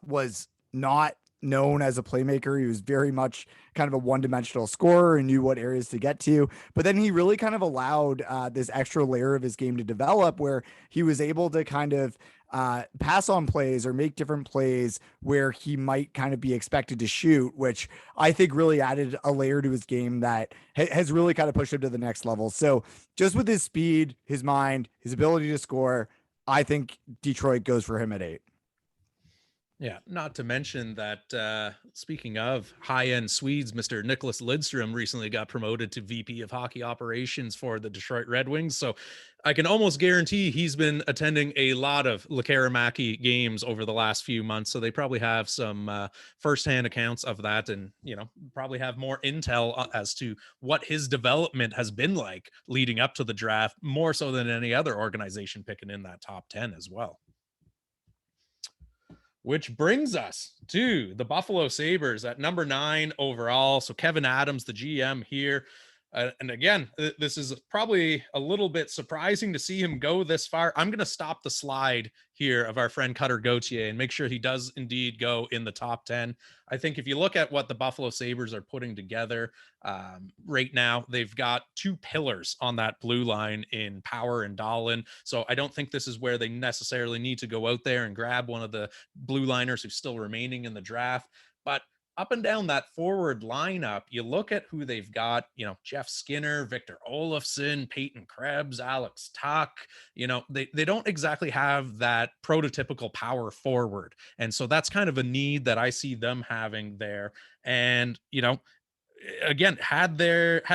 was not known as a playmaker. He was very much kind of a one-dimensional scorer and knew what areas to get to. But then he really kind of allowed this extra layer of his game to develop, where he was able to kind of pass on plays or make different plays where he might kind of be expected to shoot, which I think really added a layer to his game that has really kind of pushed him to the next level. So just with his speed, his mind, his ability to score, I think Detroit goes for him at 8. Yeah, not to mention that speaking of high-end Swedes, Mr. Nicholas Lidstrom recently got promoted to VP of Hockey Operations for the Detroit Red Wings. So I can almost guarantee he's been attending a lot of Lekkerimäki games over the last few months. So they probably have some firsthand accounts of that, and, you know, probably have more intel as to what his development has been like leading up to the draft, more so than any other organization picking in that top 10 as well. Which brings us to the Buffalo Sabres at number 9 overall. So Kevin Adams, the GM here. And again, this is probably a little bit surprising to see him go this far. I'm going to stop the slide here of our friend Cutter Gauthier and make sure he does indeed go in the top 10. I think if you look at what the Buffalo Sabres are putting together right now, they've got 2 pillars on that blue line in Power and Dahlin. So I don't think this is where they necessarily need to go out there and grab one of the blue liners who's still remaining in the draft. But up and down that forward lineup, you look at who they've got, you know, Jeff Skinner, Victor Olofsson, Peyton Krebs, Alex Tuck, you know, they don't exactly have that prototypical power forward. And so that's kind of a need that I see them having there. And, you know, again, had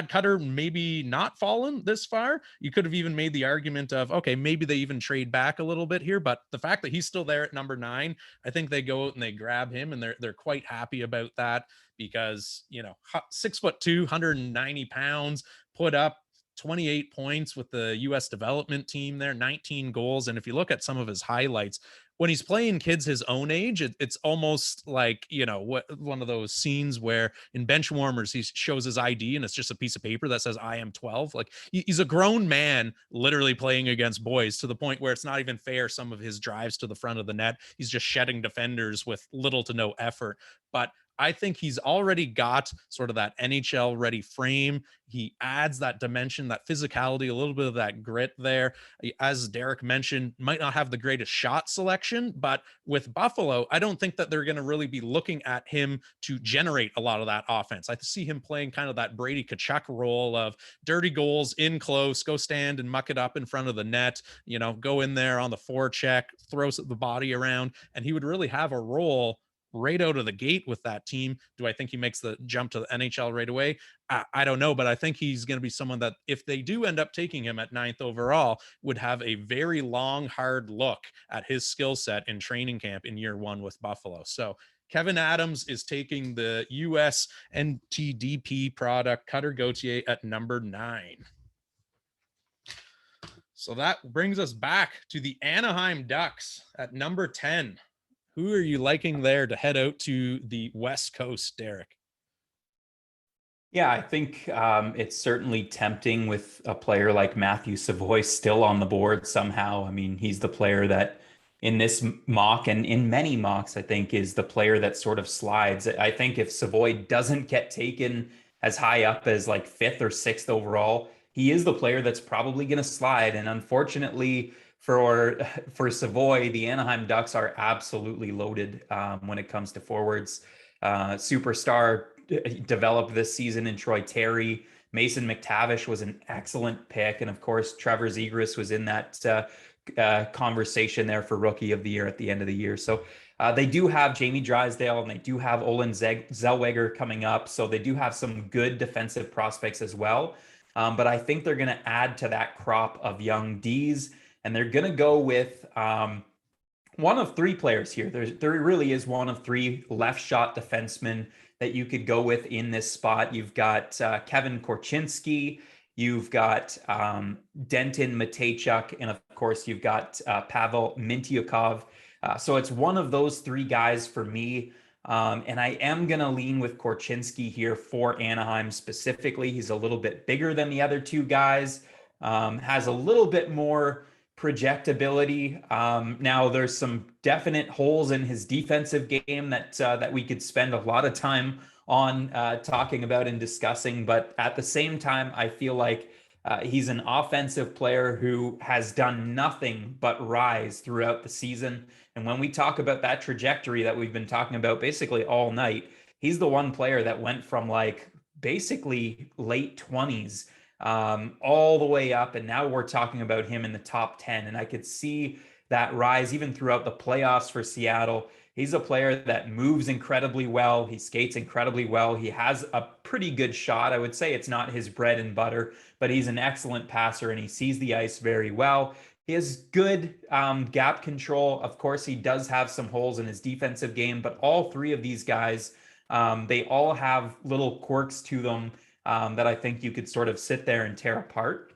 Cutter maybe not fallen this far, you could have even made the argument of, okay, maybe they even trade back a little bit here. But the fact that he's still there at number 9, I think they go out and they grab him, and they're quite happy about that, because, you know, 6'2", 190 pounds, put up 28 points with the U.S. development team there, 19 goals. And if you look at some of his highlights, when he's playing kids his own age, it's almost like, what one of those scenes where in bench warmers, he shows his ID and it's just a piece of paper that says, I am 12. Like he's a grown man literally playing against boys to the point where it's not even fair. Some of his drives to the front of the net, he's just shedding defenders with little to no effort. But I think he's already got sort of that NHL ready frame. He adds that dimension, that physicality, a little bit of that grit there. As Derek mentioned, might not have the greatest shot selection, but with Buffalo, I don't think that they're going to really be looking at him to generate a lot of that offense. I see him playing kind of that Brady Tkachuk role of dirty goals in close, go stand and muck it up in front of the net, go in there on the forecheck, throws the body around, and he would really have a role right out of the gate with that team. Do I think he makes the jump to the NHL right away? I don't know, but I think he's going to be someone that if they do end up taking him at 9th overall, would have a very long, hard look at his skill set in training camp in year 1 with Buffalo. So Kevin Adams is taking the US NTDP product, Cutter Gauthier, at number 9. So that brings us back to the Anaheim Ducks at number 10. Who are you liking there to head out to the West Coast, Derek? Yeah, I think it's certainly tempting with a player like Matthew Savoy still on the board somehow. I mean, he's the player that in this mock and in many mocks, I think, is the player that sort of slides. I think if Savoy doesn't get taken as high up as like 5th or 6th overall, he is the player that's probably going to slide. And unfortunately, for Savoy, the Anaheim Ducks are absolutely loaded when it comes to forwards. Superstar developed this season in Troy Terry. Mason McTavish was an excellent pick. And of course, Trevor Zegras was in that conversation there for Rookie of the Year at the end of the year. So they do have Jamie Drysdale and they do have Olin Zellweger coming up. So they do have some good defensive prospects as well. But I think they're going to add to that crop of young Ds. And they're going to go with one of 3 players here. There really is one of 3 left shot defensemen that you could go with in this spot. You've got Kevin Korchinski, you've got Denton Mateychuk, and of course you've got Pavel Mintyukov. So it's one of those 3 guys for me. And I am going to lean with Korchinski here for Anaheim specifically. He's a little bit bigger than the other 2 guys, has a little bit more projectability. Now there's some definite holes in his defensive game that we could spend a lot of time on talking about and discussing. But at the same time, I feel like he's an offensive player who has done nothing but rise throughout the season. And when we talk about that trajectory that we've been talking about basically all night, he's the one player that went from like basically late 20s all the way up. And now we're talking about him in the top 10. And I could see that rise even throughout the playoffs for Seattle. He's a player that moves incredibly well. He skates incredibly well. He has a pretty good shot. I would say it's not his bread and butter, but he's an excellent passer and he sees the ice very well. He has good gap control. Of course, he does have some holes in his defensive game, but all 3 of these guys, they all have little quirks to them that I think you could sort of sit there and tear apart.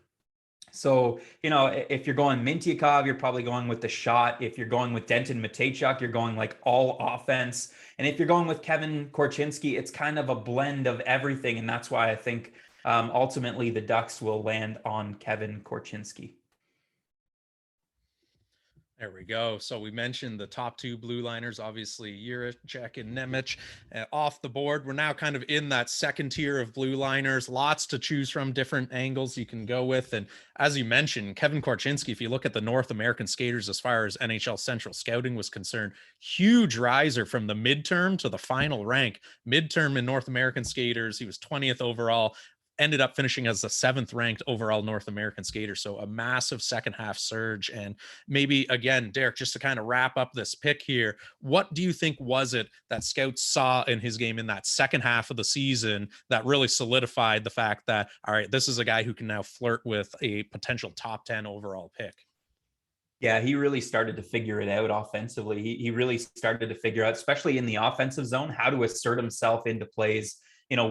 So, if you're going Mintyukov, you're probably going with the shot. If you're going with Denton Mateychuk, you're going like all offense. And if you're going with Kevin Korchinski, it's kind of a blend of everything. And that's why I think ultimately the Ducks will land on Kevin Korchinski. There we go. So we mentioned the top 2 blue liners, obviously Jiricek and Nemec off the board. We're now kind of in that second tier of blue liners, lots to choose from, different angles you can go with. And as you mentioned, Kevin Korchinski, if you look at the North American skaters, as far as NHL Central scouting was concerned, huge riser from the midterm to the final rank. Midterm in North American skaters, he was 20th overall. Ended up finishing as the 7th ranked overall North American skater. So a massive second half surge. And maybe again, Derek, just to kind of wrap up this pick here, what do you think was it that scouts saw in his game in that second half of the season that really solidified the fact that, all right, this is a guy who can now flirt with a potential top 10 overall pick? Yeah, he really started to figure it out offensively. He really started to figure out, especially in the offensive zone, how to assert himself into plays,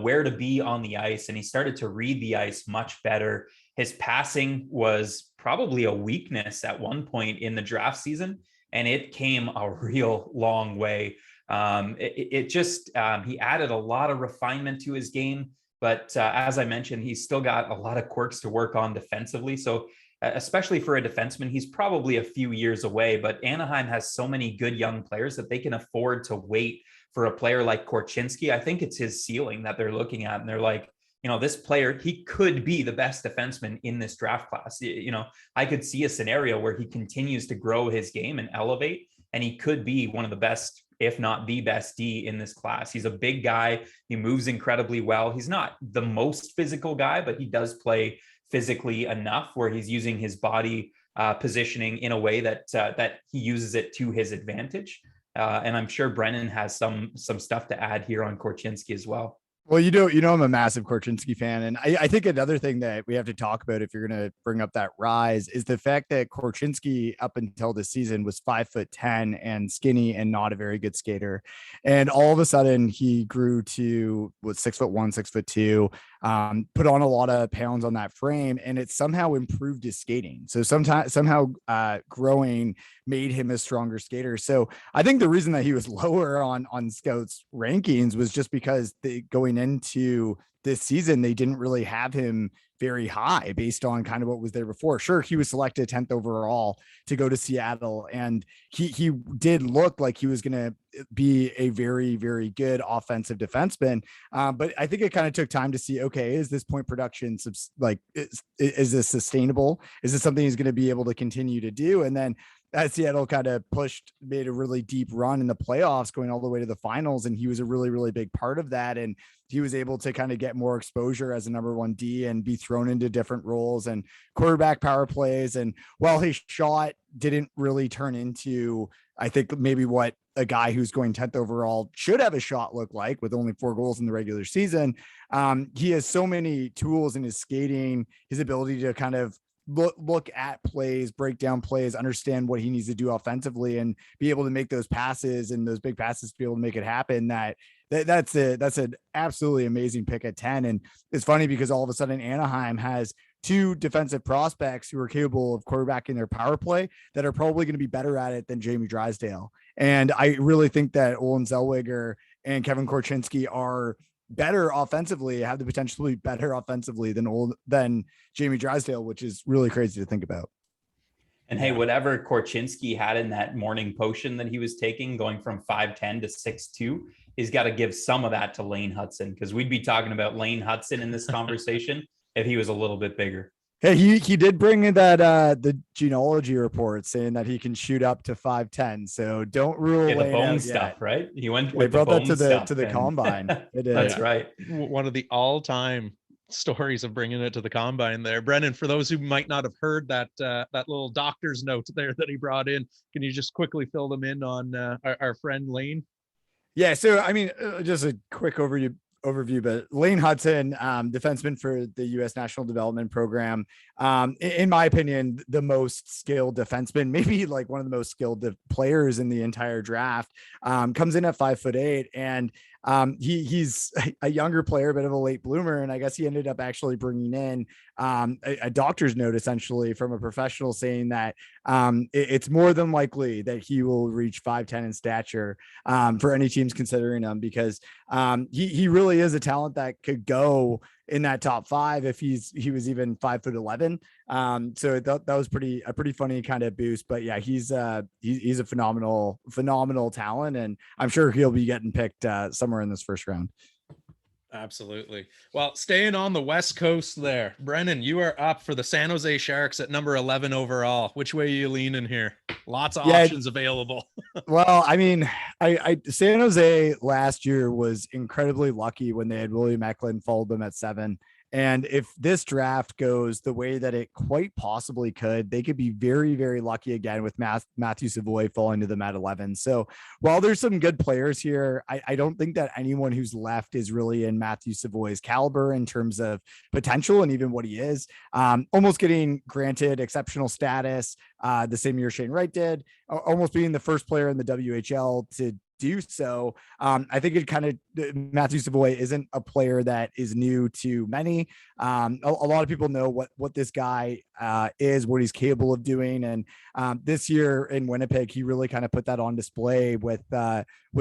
where to be on the ice. And he started to read the ice much better. His passing was probably a weakness at one point in the draft season. and it came a real long way. He added a lot of refinement to his game, but as I mentioned, he's still got a lot of quirks to work on defensively. So especially for a defenseman, he's probably a few years away, but Anaheim has so many good young players that they can afford to wait for a player like Korchinski. I think it's his ceiling that they're looking at, and they're like, this player, he could be the best defenseman in this draft class. I could see a scenario where he continues to grow his game and elevate, and he could be one of the best, if not the best D in this class. He's a big guy. He moves incredibly well. He's not the most physical guy, but he does play physically enough where he's using his body positioning in a way that he uses it to his advantage. And I'm sure Brennan has some stuff to add here on Korchinski as well. Well, I'm a massive Korchinski fan. And I think another thing that we have to talk about, if you're going to bring up that rise, is the fact that Korchinski up until this season was 5'10" and skinny and not a very good skater. And all of a sudden he grew to 6'1", 6'2", put on a lot of pounds on that frame, and it somehow improved his skating. So somehow growing made him a stronger skater. So I think the reason that he was lower on scouts rankings was just because going into this season, they didn't really have him very high based on kind of what was there before. Sure, he was selected 10th overall to go to Seattle, and he did look like he was going to be a very, very good offensive defenseman. But I think it kind of took time to see, okay, is this point production is this sustainable? Is this something he's going to be able to continue to do? And then as Seattle kind of made a really deep run in the playoffs, going all the way to the finals, and he was a really, really big part of that. And he was able to kind of get more exposure as a number 1D and be thrown into different roles and quarterback power plays. And while his shot didn't really turn into, I think, maybe what a guy who's going 10th overall should have a shot look like, with only 4 goals in the regular season, he has so many tools in his skating, his ability to kind of look at plays, break down plays, understand what he needs to do offensively, and be able to make those passes and those big passes to be able to make it happen. That's an absolutely amazing pick at 10. And it's funny because all of a sudden Anaheim has 2 defensive prospects who are capable of quarterbacking their power play that are probably going to be better at it than Jamie Drysdale. And I really think that Olen Zellweger and Kevin Korchinski are better offensively, have the potential to be better offensively than Jamie Drysdale, which is really crazy to think about. And hey, whatever Korchinski had in that morning potion that he was taking, going from 5'10" to 6'2", he's got to give some of that to Lane Hudson, because we'd be talking about Lane Hudson in this conversation if he was a little bit bigger. Hey, he did bring in that the genealogy report saying that he can shoot up to 5'10". So don't rule the bone stuff, yet. Right? He went. They brought that to the combine. That's right. One of the all-time stories of bringing it to the combine there. Brennan, for those who might not have heard that little doctor's note there that he brought in, can you just quickly fill them in on our friend Lane? Yeah. So, I mean, just a quick overview, but Lane Hudson, defenseman for the U.S. National Development Program, in my opinion, the most skilled defenseman, maybe like one of the most skilled players in the entire draft, comes in at 5'8", and he's a younger player, a bit of a late bloomer. And I guess he ended up actually bringing in a doctor's note, essentially, from a professional saying that it's more than likely that he will reach 5'10" in stature for any teams considering him, because he really is a talent that could go in that top 5 if he was even 5'11". So that was a pretty funny kind of boost. But yeah, he's a phenomenal talent, and I'm sure he'll be getting picked somewhere in this first round. Absolutely. Well, staying on the West Coast there, Brennan, you are up for the San Jose Sharks at number 11 overall. Which way are you leaning here? Lots of options available. Well, I mean, San Jose last year was incredibly lucky when they had William Eklund, followed them at 7. And if this draft goes the way that it quite possibly could, they could be very, very lucky again with Matthew Savoy falling to them at 11. So while there's some good players here, I don't think that anyone who's left is really in Matthew Savoy's caliber in terms of potential and even what he is. Almost getting granted exceptional status the same year Shane Wright did, almost being the first player in the WHL to do so. I think it kind of, Matthew Savoy isn't a player that is new to many. A lot of people know what this guy is, what he's capable of doing. And this year in Winnipeg, he really kind of put that on display with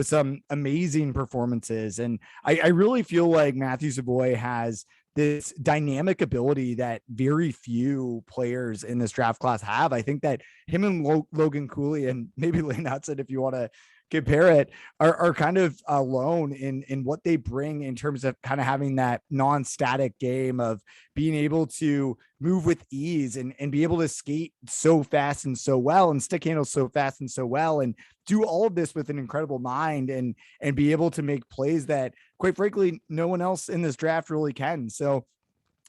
some amazing performances. And I really feel like Matthew Savoy has this dynamic ability that very few players in this draft class have. I think that him and Logan Cooley, and maybe Lane Hudson, if you want to compare it, are kind of alone in what they bring in terms of kind of having that non-static game of being able to move with ease and be able to skate so fast and so well and stick handle so fast and so well and do all of this with an incredible mind and be able to make plays that, quite frankly, no one else in this draft really can. So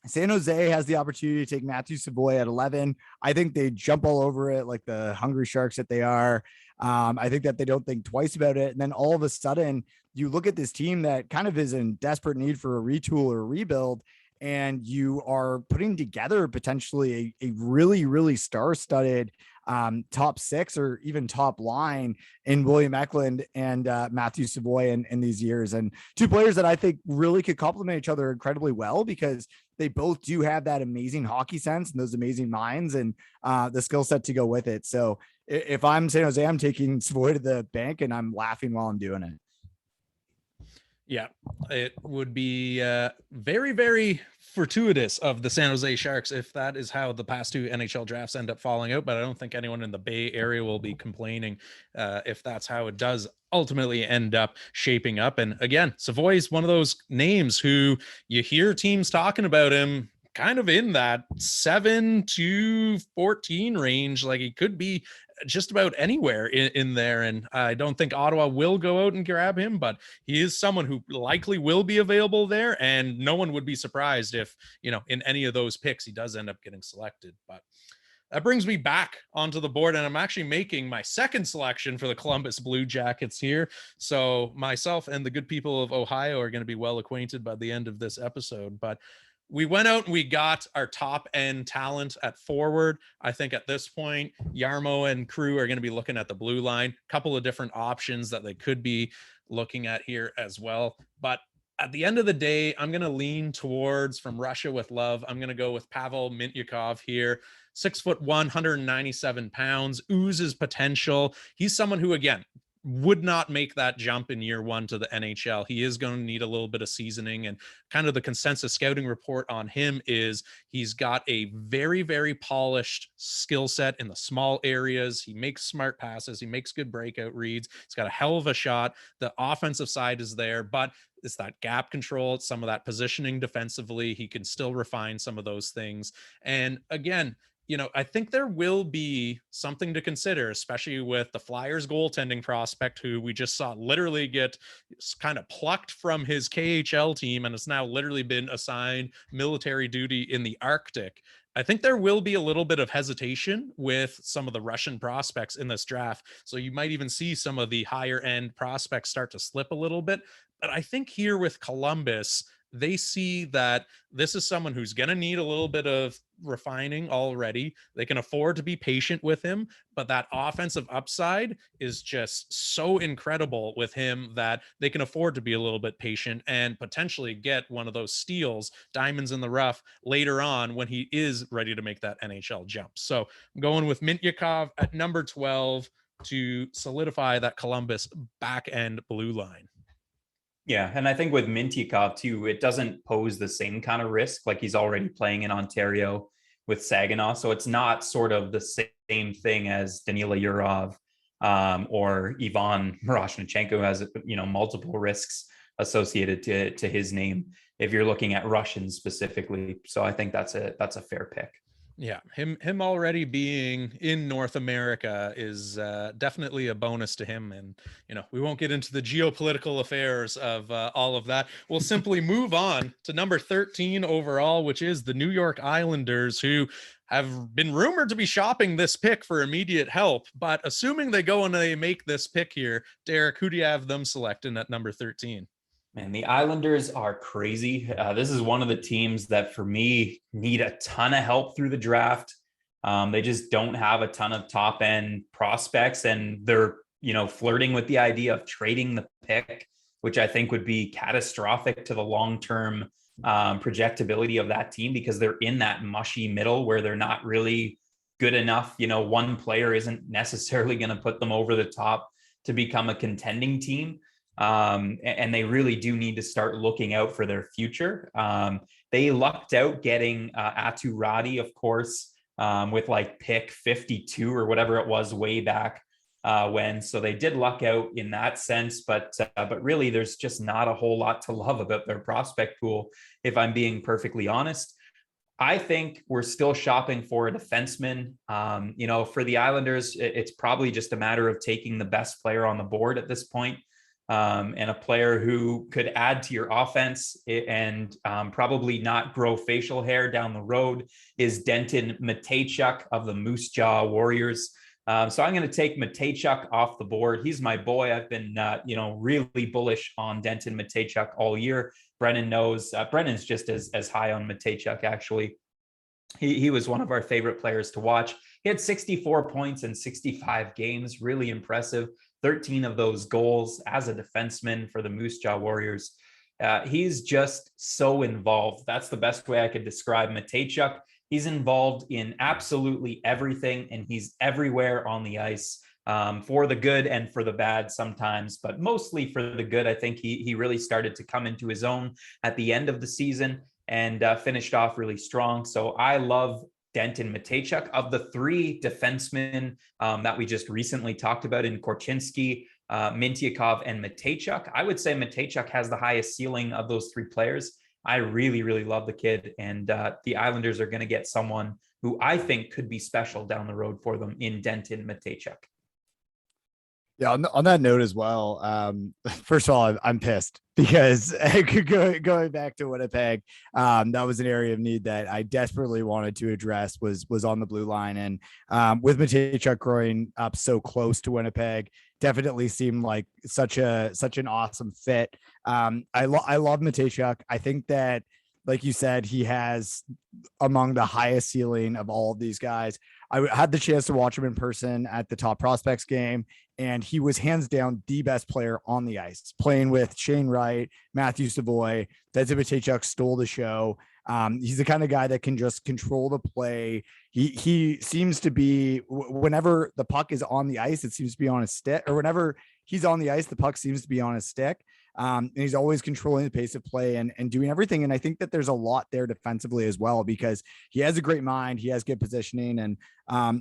San Jose has the opportunity to take Matthew Savoy at 11. I think they jump all over it like the hungry sharks that they are. I think that they don't think twice about it. And then all of a sudden you look at this team that kind of is in desperate need for a retool or a rebuild, and you are putting together potentially a really, really star-studded top six or even top line in William Eklund and Matthew Savoy in these years. And two players that I think really could complement each other incredibly well, because they both do have that amazing hockey sense and those amazing minds and the skill set to go with it. So if I'm San Jose, I'm taking Savoy to the bank and I'm laughing while I'm doing it. Yeah, it would be very, very fortuitous of the San Jose Sharks if that is how the past two NHL drafts end up falling out. But I don't think anyone in the Bay Area will be complaining if that's how it does ultimately end up shaping up. And again, Savoy is one of those names who you hear teams talking about him kind of in that 7 to 14 range. Like he could be just about anywhere in there. And I don't think Ottawa will go out and grab him, but he is someone who likely will be available there. And no one would be surprised if, in any of those picks, he does end up getting selected. But that brings me back onto the board, and I'm actually making my second selection for the Columbus Blue Jackets here. So myself and the good people of Ohio are going to be well acquainted by the end of this episode. But we went out and we got our top end talent at forward. I think at this point, Jarmo and crew are going to be looking at the blue line, a couple of different options that they could be looking at here as well. But at the end of the day, I'm going to lean towards From Russia with Love. I'm going to go with Pavel Mintyukov here. 6'1", 197 pounds, oozes potential. He's someone who, again, would not make that jump in year one to the NHL. He is going to need a little bit of seasoning, and kind of the consensus scouting report on him is he's got a very, very polished skill set in the small areas. He makes smart passes. He makes good breakout reads. He's got a hell of a shot. The offensive side is there, but it's that gap control. It's some of that positioning defensively. He can still refine some of those things. And again, I think there will be something to consider, especially with the Flyers goaltending prospect, who we just saw literally get kind of plucked from his KHL team and has now literally been assigned military duty in the Arctic. I think there will be a little bit of hesitation with some of the Russian prospects in this draft. So you might even see some of the higher end prospects start to slip a little bit. But I think here with Columbus, they see that this is someone who's going to need a little bit of refining already. They can afford to be patient with him, but that offensive upside is just so incredible with him that they can afford to be a little bit patient and potentially get one of those steals, diamonds in the rough later on when he is ready to make that NHL jump. So I'm going with Mintyukov at number 12 to solidify that Columbus back end blue line. Yeah, and I think with Mintyukov too, it doesn't pose the same kind of risk. Like he's already playing in Ontario with Saginaw, so it's not sort of the same thing as Danila Yurov or Ivan Miroshnichenko, who has multiple risks associated to his name if you're looking at Russians specifically. So I think that's a fair pick. Yeah, him already being in North America is definitely a bonus to him. And, we won't get into the geopolitical affairs of all of that. We'll simply move on to number 13 overall, which is the New York Islanders, who have been rumored to be shopping this pick for immediate help. But assuming they go and they make this pick here, Derek, who do you have them selecting at number 13? Man, the Islanders are crazy. This is one of the teams that, for me, need a ton of help through the draft. They just don't have a ton of top-end prospects, and they're flirting with the idea of trading the pick, which I think would be catastrophic to the long-term projectability of that team, because they're in that mushy middle where they're not really good enough. One player isn't necessarily going to put them over the top to become a contending team. And they really do need to start looking out for their future. They lucked out getting Atu Radi, of course, with like pick 52 or whatever it was way back when. So they did luck out in that sense, but really there's just not a whole lot to love about their prospect pool, if I'm being perfectly honest. I think we're still shopping for a defenseman. For the Islanders, it's probably just a matter of taking the best player on the board at this point, and a player who could add to your offense and probably not grow facial hair down the road is Denton Mateychuk of the Moose Jaw Warriors. So I'm going to take Mateychuk off the board. He's my boy. I've been, really bullish on Denton Mateychuk all year. Brennan knows. Brennan's just as high on Mateychuk, actually. He was one of our favorite players to watch. He had 64 points in 65 games. Really impressive. 13 of those goals as a defenseman for the Moose Jaw Warriors. He's just so involved. That's the best way I could describe Mateychuk. He's involved in absolutely everything, and he's everywhere on the ice, for the good and for the bad sometimes, but mostly for the good. I think he really started to come into his own at the end of the season and finished off really strong. So I love Denton Mateychuk. Of the three defensemen that we just recently talked about in Korchinski, Mintyukov, and Mateychuk, I would say Mateychuk has the highest ceiling of those three players. I really, really love the kid, and the Islanders are going to get someone who I think could be special down the road for them in Denton Mateychuk. Yeah, on that note as well, first of all, I'm pissed because going back to Winnipeg, that was an area of need that I desperately wanted to address was on the blue line. And with Mateychuk growing up so close to Winnipeg, definitely seemed like such an awesome fit. I love Mateychuk. I think that, like you said, he has among the highest ceiling of all of these guys. I had the chance to watch him in person at the Top Prospects game, and he was hands down the best player on the ice, playing with Shane Wright, Matthew Savoy. Denton Mateychuk stole the show. He's the kind of guy that can just control the play. He seems to be, whenever the puck is on the ice, it seems to be on his stick, or whenever he's on the ice, the puck seems to be on his stick. And he's always controlling the pace of play and doing everything. And I think that there's a lot there defensively as well, because he has a great mind. He has good positioning, and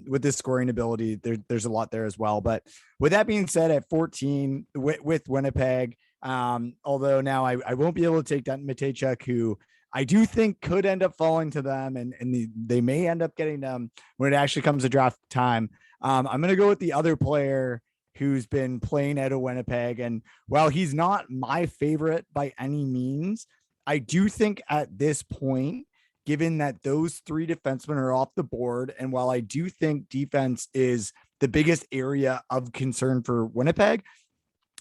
with his scoring ability, there's a lot there as well. But with that being said, at 14 with Winnipeg, although now I won't be able to take Denton Mateychuk, who I do think could end up falling to them, and they may end up getting them when it actually comes to draft time. I'm going to go with the other player who's been playing out of Winnipeg. And while he's not my favorite by any means, I do think at this point, given that those three defensemen are off the board, and while I do think defense is the biggest area of concern for Winnipeg,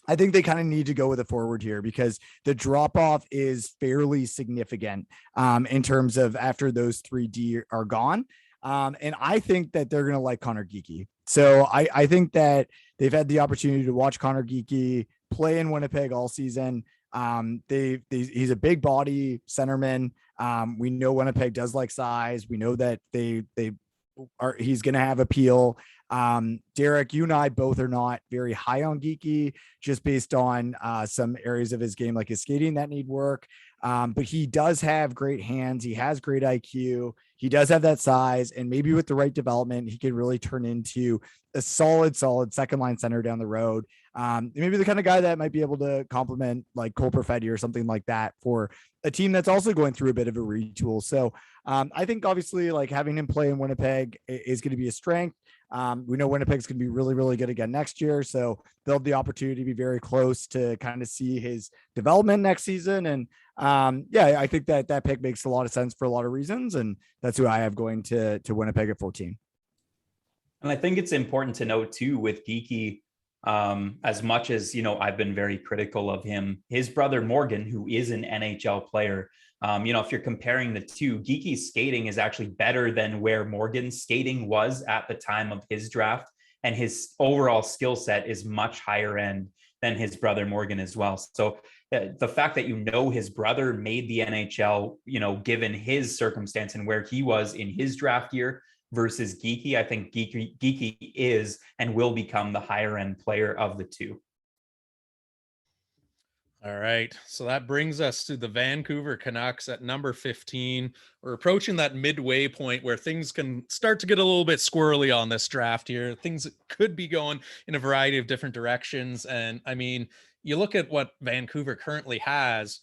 I think they kind of need to go with a forward here, because the drop off is fairly significant in terms of after those 3D are gone. And I think that they're going to like Connor Geekie. So I think that they've had the opportunity to watch Connor Geekie play in Winnipeg all season. He's a big body centerman. We know Winnipeg does like size. We know that he's going to have appeal. Derek, you and I both are not very high on Geekie, just based on some areas of his game, like his skating, that need work. But he does have great hands. He has great IQ. He does have that size, and maybe with the right development, he could really turn into a solid second line center down the road. Maybe the kind of guy that might be able to complement like Cole Perfetti or something like that for a team that's also going through a bit of a retool. So I think obviously like having him play in Winnipeg is going to be a strength. We know Winnipeg's going to be really, really good again next year. So they'll have the opportunity to be very close to kind of see his development next season. And I think that pick makes a lot of sense for a lot of reasons. And that's who I have going to Winnipeg at 14. And I think it's important to note too, with Geekie, as much as, I've been very critical of him, his brother Morgan, who is an NHL player, if you're comparing the two, Geekie's skating is actually better than where Morgan's skating was at the time of his draft. and his overall skill set is much higher end than his brother Morgan as well. So the fact that his brother made the NHL, given his circumstance and where he was in his draft year versus Geekie, I think Geekie is and will become the higher end player of the two. All right. So that brings us to the Vancouver Canucks at number 15. We're approaching that midway point where things can start to get a little bit squirrely on this draft here. Things could be going in a variety of different directions. And I mean, you look at what Vancouver currently has,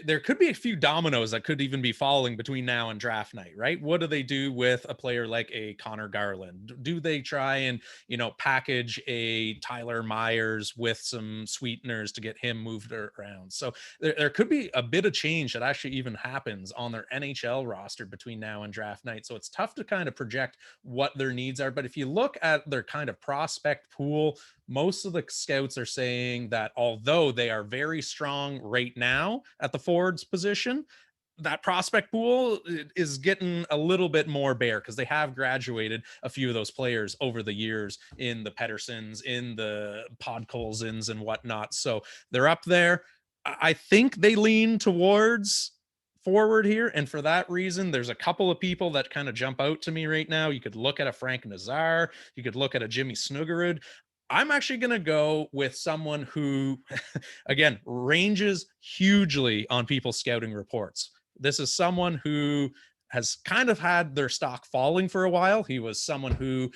there could be a few dominoes that could even be falling between now and draft night, right? What do they do with a player like a Connor Garland? Do they try and, package a Tyler Myers with some sweeteners to get him moved around? So there could be a bit of change that actually even happens on their NHL roster between now and draft night. So it's tough to kind of project what their needs are. But if you look at their kind of prospect pool, most of the scouts are saying that although they are very strong right now at the forwards position, that prospect pool is getting a little bit more bare because they have graduated a few of those players over the years in the Petterssons, in the Podkolzins and whatnot. So they're up there. I think they lean towards forward here. And for that reason, there's a couple of people that kind of jump out to me right now. You could look at a Frank Nazar. You could look at a Jimmy Snuggerud. I'm actually going to go with someone who, again, ranges hugely on people's scouting reports. This is someone who has kind of had their stock falling for a while. He was someone who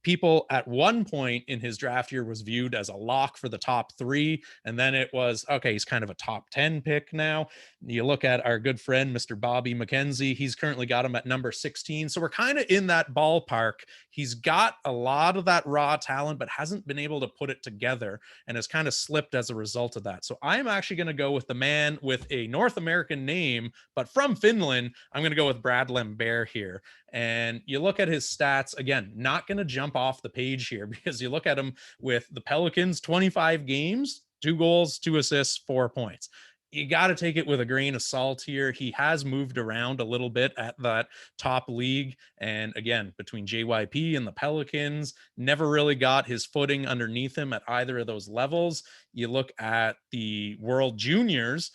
people at one point in his draft year was viewed as a lock for the top 3. And then it was, okay, he's kind of a top 10 pick now. You look at our good friend, Mr. Bobby Mckenzie. He's currently got him at number 16. So we're kind of in that ballpark. He's got a lot of that raw talent, but hasn't been able to put it together and has kind of slipped as a result of that. So I'm actually going to go with the man with a North American name, but from Finland. I'm going to go with Brad Lambert here. And you look at his stats, again, not going to jump off the page here because you look at him with the Pelicans, 25 games, 2 goals, 2 assists, 4 points. You got to take it with a grain of salt here. He has moved around a little bit at that top league. And again, between JYP and the Pelicans, never really got his footing underneath him at either of those levels. You look at the World Juniors,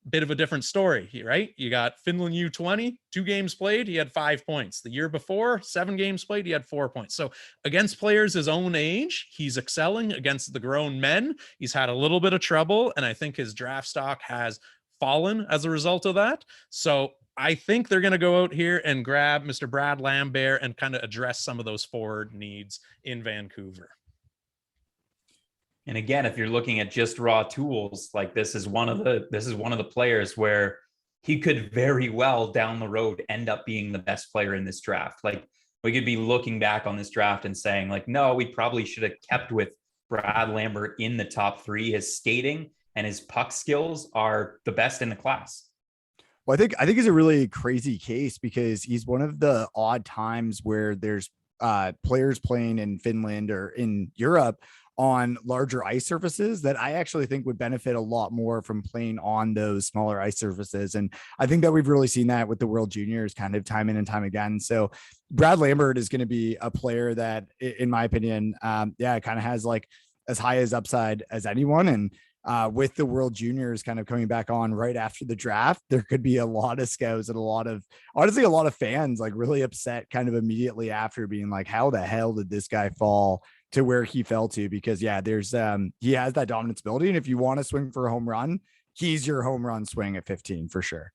bit of a different story, right? You got Finland U20, 2 games played, he had 5 points. The year before, 7 games played, he had 4 points. So against players his own age, he's excelling. Against the grown men, he's had a little bit of trouble, and I think his draft stock has fallen as a result of that. So I think they're going to go out here and grab Mr. Brad Lambert and kind of address some of those forward needs in Vancouver. And again, if you're looking at just raw tools, like this is one of the players where he could very well down the road end up being the best player in this draft. Like we could be looking back on this draft and saying like, no, we probably should have kept with Brad Lambert in the top 3. His skating and his puck skills are the best in the class. Well, I think it's a really crazy case because he's one of the odd times where there's players playing in Finland or in Europe on larger ice surfaces that I actually think would benefit a lot more from playing on those smaller ice surfaces. And I think that we've really seen that with the World Juniors kind of time in and time again. So Brad Lambert is going to be a player that, in my opinion, kind of has like as high as upside as anyone. And with the World Juniors kind of coming back on right after the draft, there could be a lot of scouts and a lot of fans like really upset kind of immediately after being like, how the hell did this guy fall to where he fell to? Because there's he has that dominance ability. And if you want to swing for a home run, he's your home run swing at 15 for sure.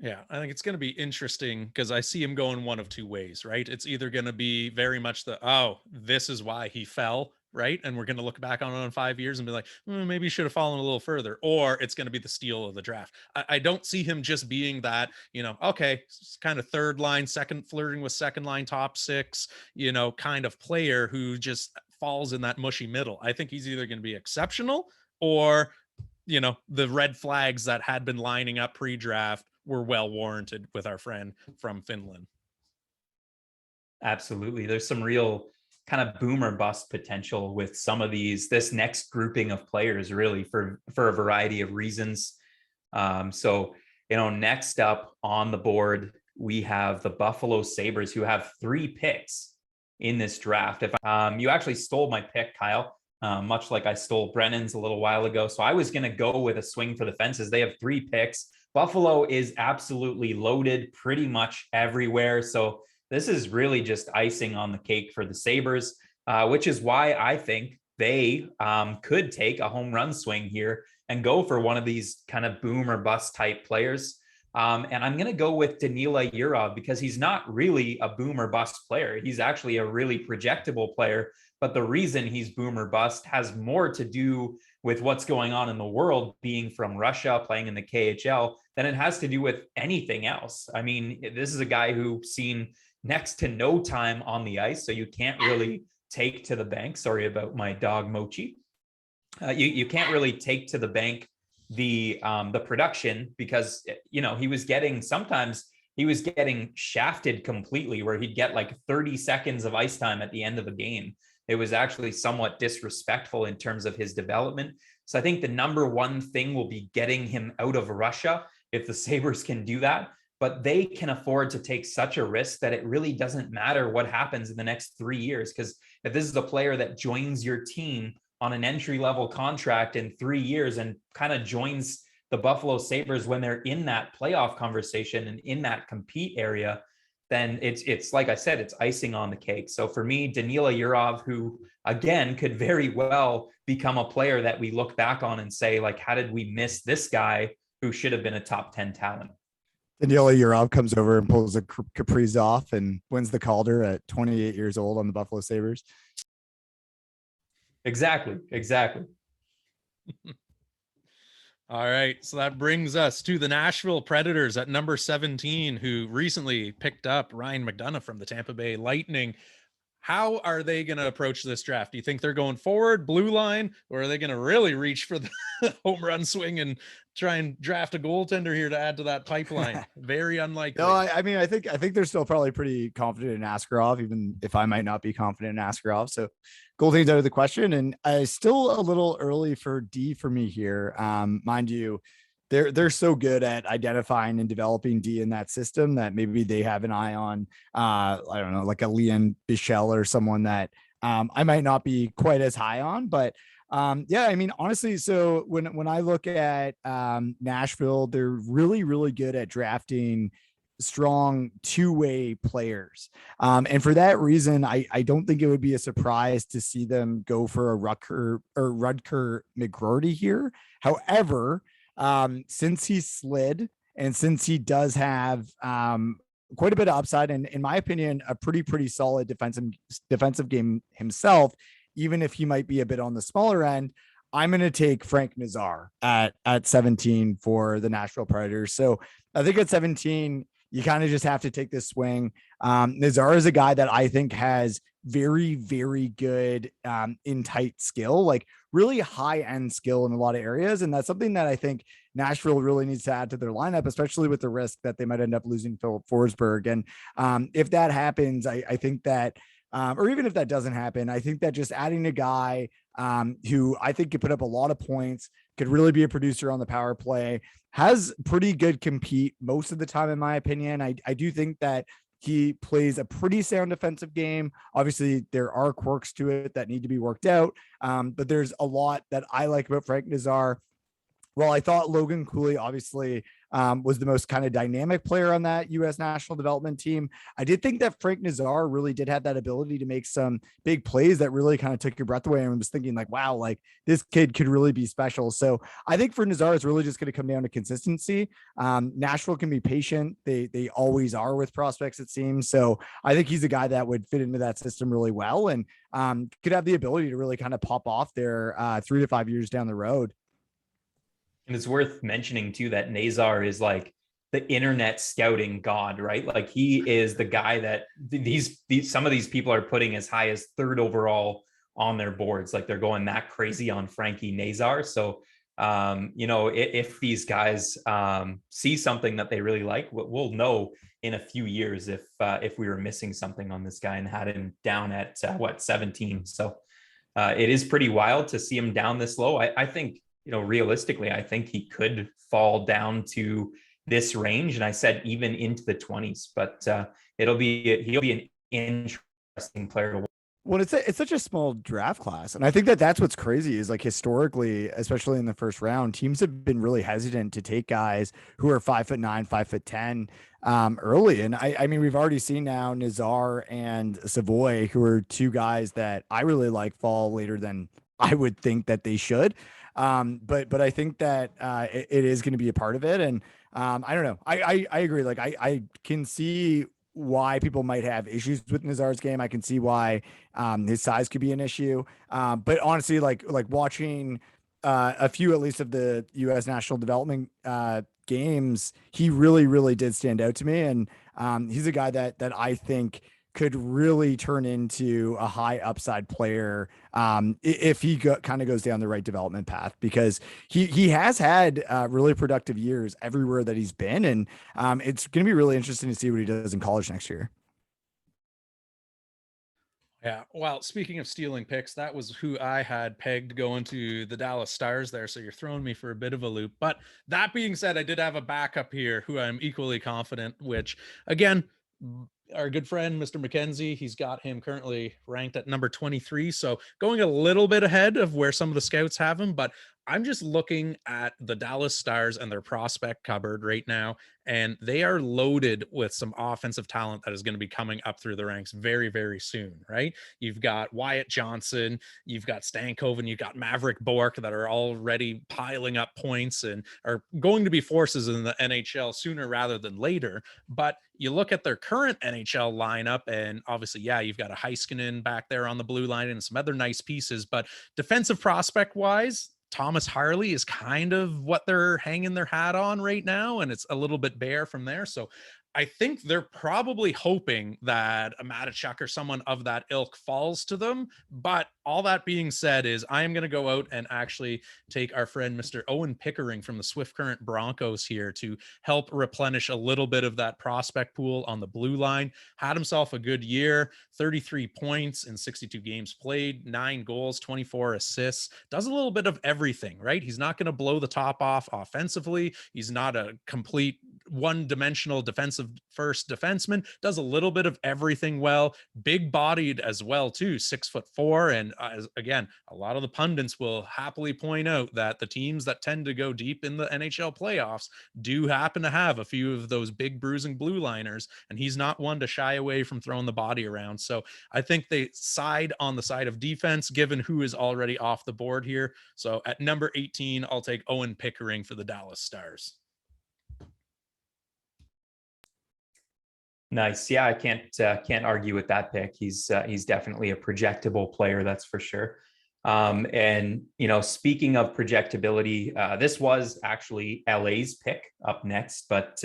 Yeah, I think it's going to be interesting because I see him going one of 2 ways, right? It's either going to be very much this is why he fell, right? And we're going to look back on it in 5 years and be like, maybe he should have fallen a little further. Or it's going to be the steal of the draft. I don't see him just being that, okay, kind of third line, flirting with second line, top 6, kind of player who just falls in that mushy middle. I think he's either going to be exceptional or, the red flags that had been lining up pre-draft were well warranted with our friend from Finland. Absolutely. There's some real kind of boom or bust potential with some of this next grouping of players really for a variety of reasons. So, next up on the board, we have the Buffalo Sabres, who have 3 picks in this draft. If you actually stole my pick, Kyle, much like I stole Brennan's a little while ago. So I was going to go with a swing for the fences. They have 3 picks. Buffalo is absolutely loaded pretty much everywhere. So this is really just icing on the cake for the Sabres, which is why I think they could take a home run swing here and go for one of these kind of boom or bust type players. And I'm going to go with Danila Yurov because he's not really a boom or bust player. He's actually a really projectable player. But the reason he's boom or bust has more to do with what's going on in the world, being from Russia, playing in the KHL, than it has to do with anything else. I mean, this is a guy who's seen next to no time on the ice, so you can't really take to the bank. Sorry about my dog Mochi. You can't really take to the bank the production because he was getting shafted completely, where he'd get like 30 seconds of ice time at the end of a game. It was actually somewhat disrespectful in terms of his development. So I think the number one thing will be getting him out of Russia if the Sabres can do that. But they can afford to take such a risk that it really doesn't matter what happens in the next 3 years. Because if this is a player that joins your team on an entry-level contract in 3 years and kind of joins the Buffalo Sabres when they're in that playoff conversation and in that compete area, then it's like I said, it's icing on the cake. So for me, Danila Yurov, who again could very well become a player that we look back on and say, like, how did we miss this guy who should have been a top 10 talent? Danila Yurov comes over and pulls a Kaprizov and wins the Calder at 28 years old on the Buffalo Sabres. Exactly. All right, so that brings us to the Nashville Predators at number 17, who recently picked up Ryan McDonagh from the Tampa Bay Lightning. How are they going to approach this draft? Do you think they're going forward, blue line, or are they going to really reach for the home run swing and try and draft a goaltender here to add to that pipeline? Very unlikely. No, I mean, I think they're still probably pretty confident in Askarov, even if I might not be confident in Askarov. So goaltending's out of the question, and still a little early for D for me here. Mind you, they're so good at identifying and developing D in that system that maybe they have an eye on, I don't know, like a Leon Bichelle or someone that I might not be quite as high on, but yeah, I mean, honestly, so when I look at Nashville, they're really, really good at drafting strong two-way players. And for that reason, I don't think it would be a surprise to see them go for a Rutger McGroarty here. However, since he slid and since he does have quite a bit of upside and, in my opinion, a pretty solid defensive game himself, even if he might be a bit on the smaller end, I'm going to take Frank Nazar at 17 for the Nashville Predators. So I think at 17, you kind of just have to take this swing. Nazar is a guy that I think has very, very good in tight skill, like really high end skill in a lot of areas. And that's something that I think Nashville really needs to add to their lineup, especially with the risk that they might end up losing Philip Forsberg. And if that happens, I think that, or even if that doesn't happen, I think that just adding a guy who I think could put up a lot of points, could really be a producer on the power play, has pretty good compete most of the time, in my opinion. I do think that he plays a pretty sound defensive game. Obviously, there are quirks to it that need to be worked out, but there's a lot that I like about Frank Nazar. Well, I thought Logan Cooley obviously was the most kind of dynamic player on that U.S. national development team. I did think that Frank Nazar really did have that ability to make some big plays that really kind of took your breath away. And I was thinking like, wow, like this kid could really be special. So I think for Nazar, it's really just going to come down to consistency. Nashville can be patient. They always are with prospects, it seems. So I think he's a guy that would fit into that system really well and could have the ability to really kind of pop off there 3 to 5 years down the road. And it's worth mentioning too that Nazar is like the internet scouting god, right? Like he is the guy that these some of these people are putting as high as 3rd overall on their boards. Like they're going that crazy on Frankie Nazar. So if these guys see something that they really like, we'll know in a few years if we were missing something on this guy and had him down at 17. So it is pretty wild to see him down this low. I think, realistically, I think he could fall down to this range. And I said even into the 20s, but he'll be an inch interesting player to watch. Well, it's such a small draft class, and I think that that's what's crazy is like historically, especially in the first round, teams have been really hesitant to take guys who are 5'9", 5'10", early. And I mean, we've already seen now Nazar and Savoy, who are two guys that I really like, fall later than I would think that they should. But I think that it is going to be a part of it, and I don't know. I agree. Like I can see why people might have issues with Nazar's game. I can see why his size could be an issue. But honestly, like watching a few at least of the U.S. national development games, he really did stand out to me, and he's a guy that I think could really turn into a high upside player if he kind of goes down the right development path, because he has had really productive years everywhere that he's been. And it's going to be really interesting to see what he does in college next year. Yeah. Well, speaking of stealing picks, that was who I had pegged going to the Dallas Stars there. So you're throwing me for a bit of a loop. But that being said, I did have a backup here who I'm equally confident, which again, our good friend, Mr. Mckenzie, he's got him currently ranked at number 23. So going a little bit ahead of where some of the scouts have him, but I'm just looking at the Dallas Stars and their prospect cupboard right now, and they are loaded with some offensive talent that is going to be coming up through the ranks very soon, right? You've got Wyatt Johnson, you've got Stankoven, you've got Maverick Bork that are already piling up points and are going to be forces in the NHL sooner rather than later. But you look at their current NHL lineup, and obviously, yeah, you've got a Heiskanen back there on the blue line and some other nice pieces, but defensive prospect wise, Thomas Harley is kind of what they're hanging their hat on right now, and it's a little bit bare from there. So I think they're probably hoping that a Matachuk or someone of that ilk falls to them. But all that being said is I am going to go out and actually take our friend Mr. Owen Pickering from the Swift Current Broncos here to help replenish a little bit of that prospect pool on the blue line. Had himself a good year, 33 points in 62 games played, 9 goals, 24 assists, does a little bit of everything, right? He's not going to blow the top off offensively. He's not a complete one-dimensional defensive first defenseman, does a little bit of everything well, big bodied as well too, 6'4", and again, a lot of the pundits will happily point out that the teams that tend to go deep in the NHL playoffs do happen to have a few of those big bruising blue liners, and he's not one to shy away from throwing the body around. So I think they side on the side of defense given who is already off the board here. So at number 18, I'll take Owen Pickering for the Dallas Stars. Nice. Yeah, I can't argue with that pick. He's definitely a projectable player, that's for sure. And speaking of projectability, this was actually LA's pick up next, but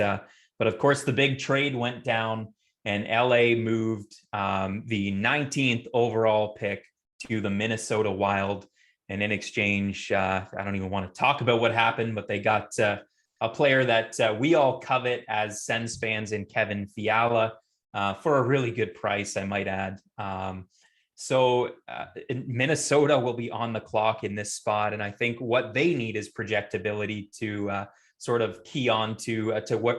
of course the big trade went down, and LA moved the 19th overall pick to the Minnesota Wild, and in exchange, I don't even want to talk about what happened, but they got a player that we all covet as Sens fans in Kevin Fiala for a really good price, I might add. So Minnesota will be on the clock in this spot, and I think what they need is projectability to sort of key on to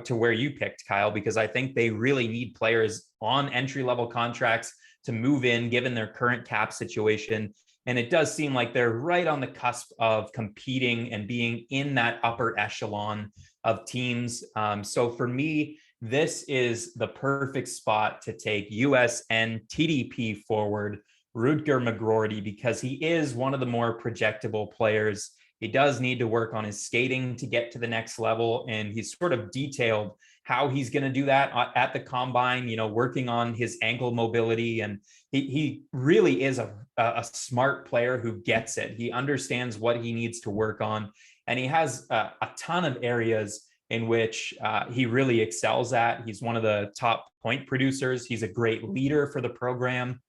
where you picked, Kyle, because I think they really need players on entry-level contracts to move in, given their current cap situation. And it does seem like they're right on the cusp of competing and being in that upper echelon of teams. So for me, this is the perfect spot to take USN TDP forward, Rutger McGroarty, because he is one of the more projectable players. He does need to work on his skating to get to the next level, and he's sort of detailed how he's going to do that at the combine, working on his ankle mobility. And he really is a smart player who gets it. He understands what he needs to work on, and he has a ton of areas in which he really excels at. He's one of the top point producers. He's a great leader for the program.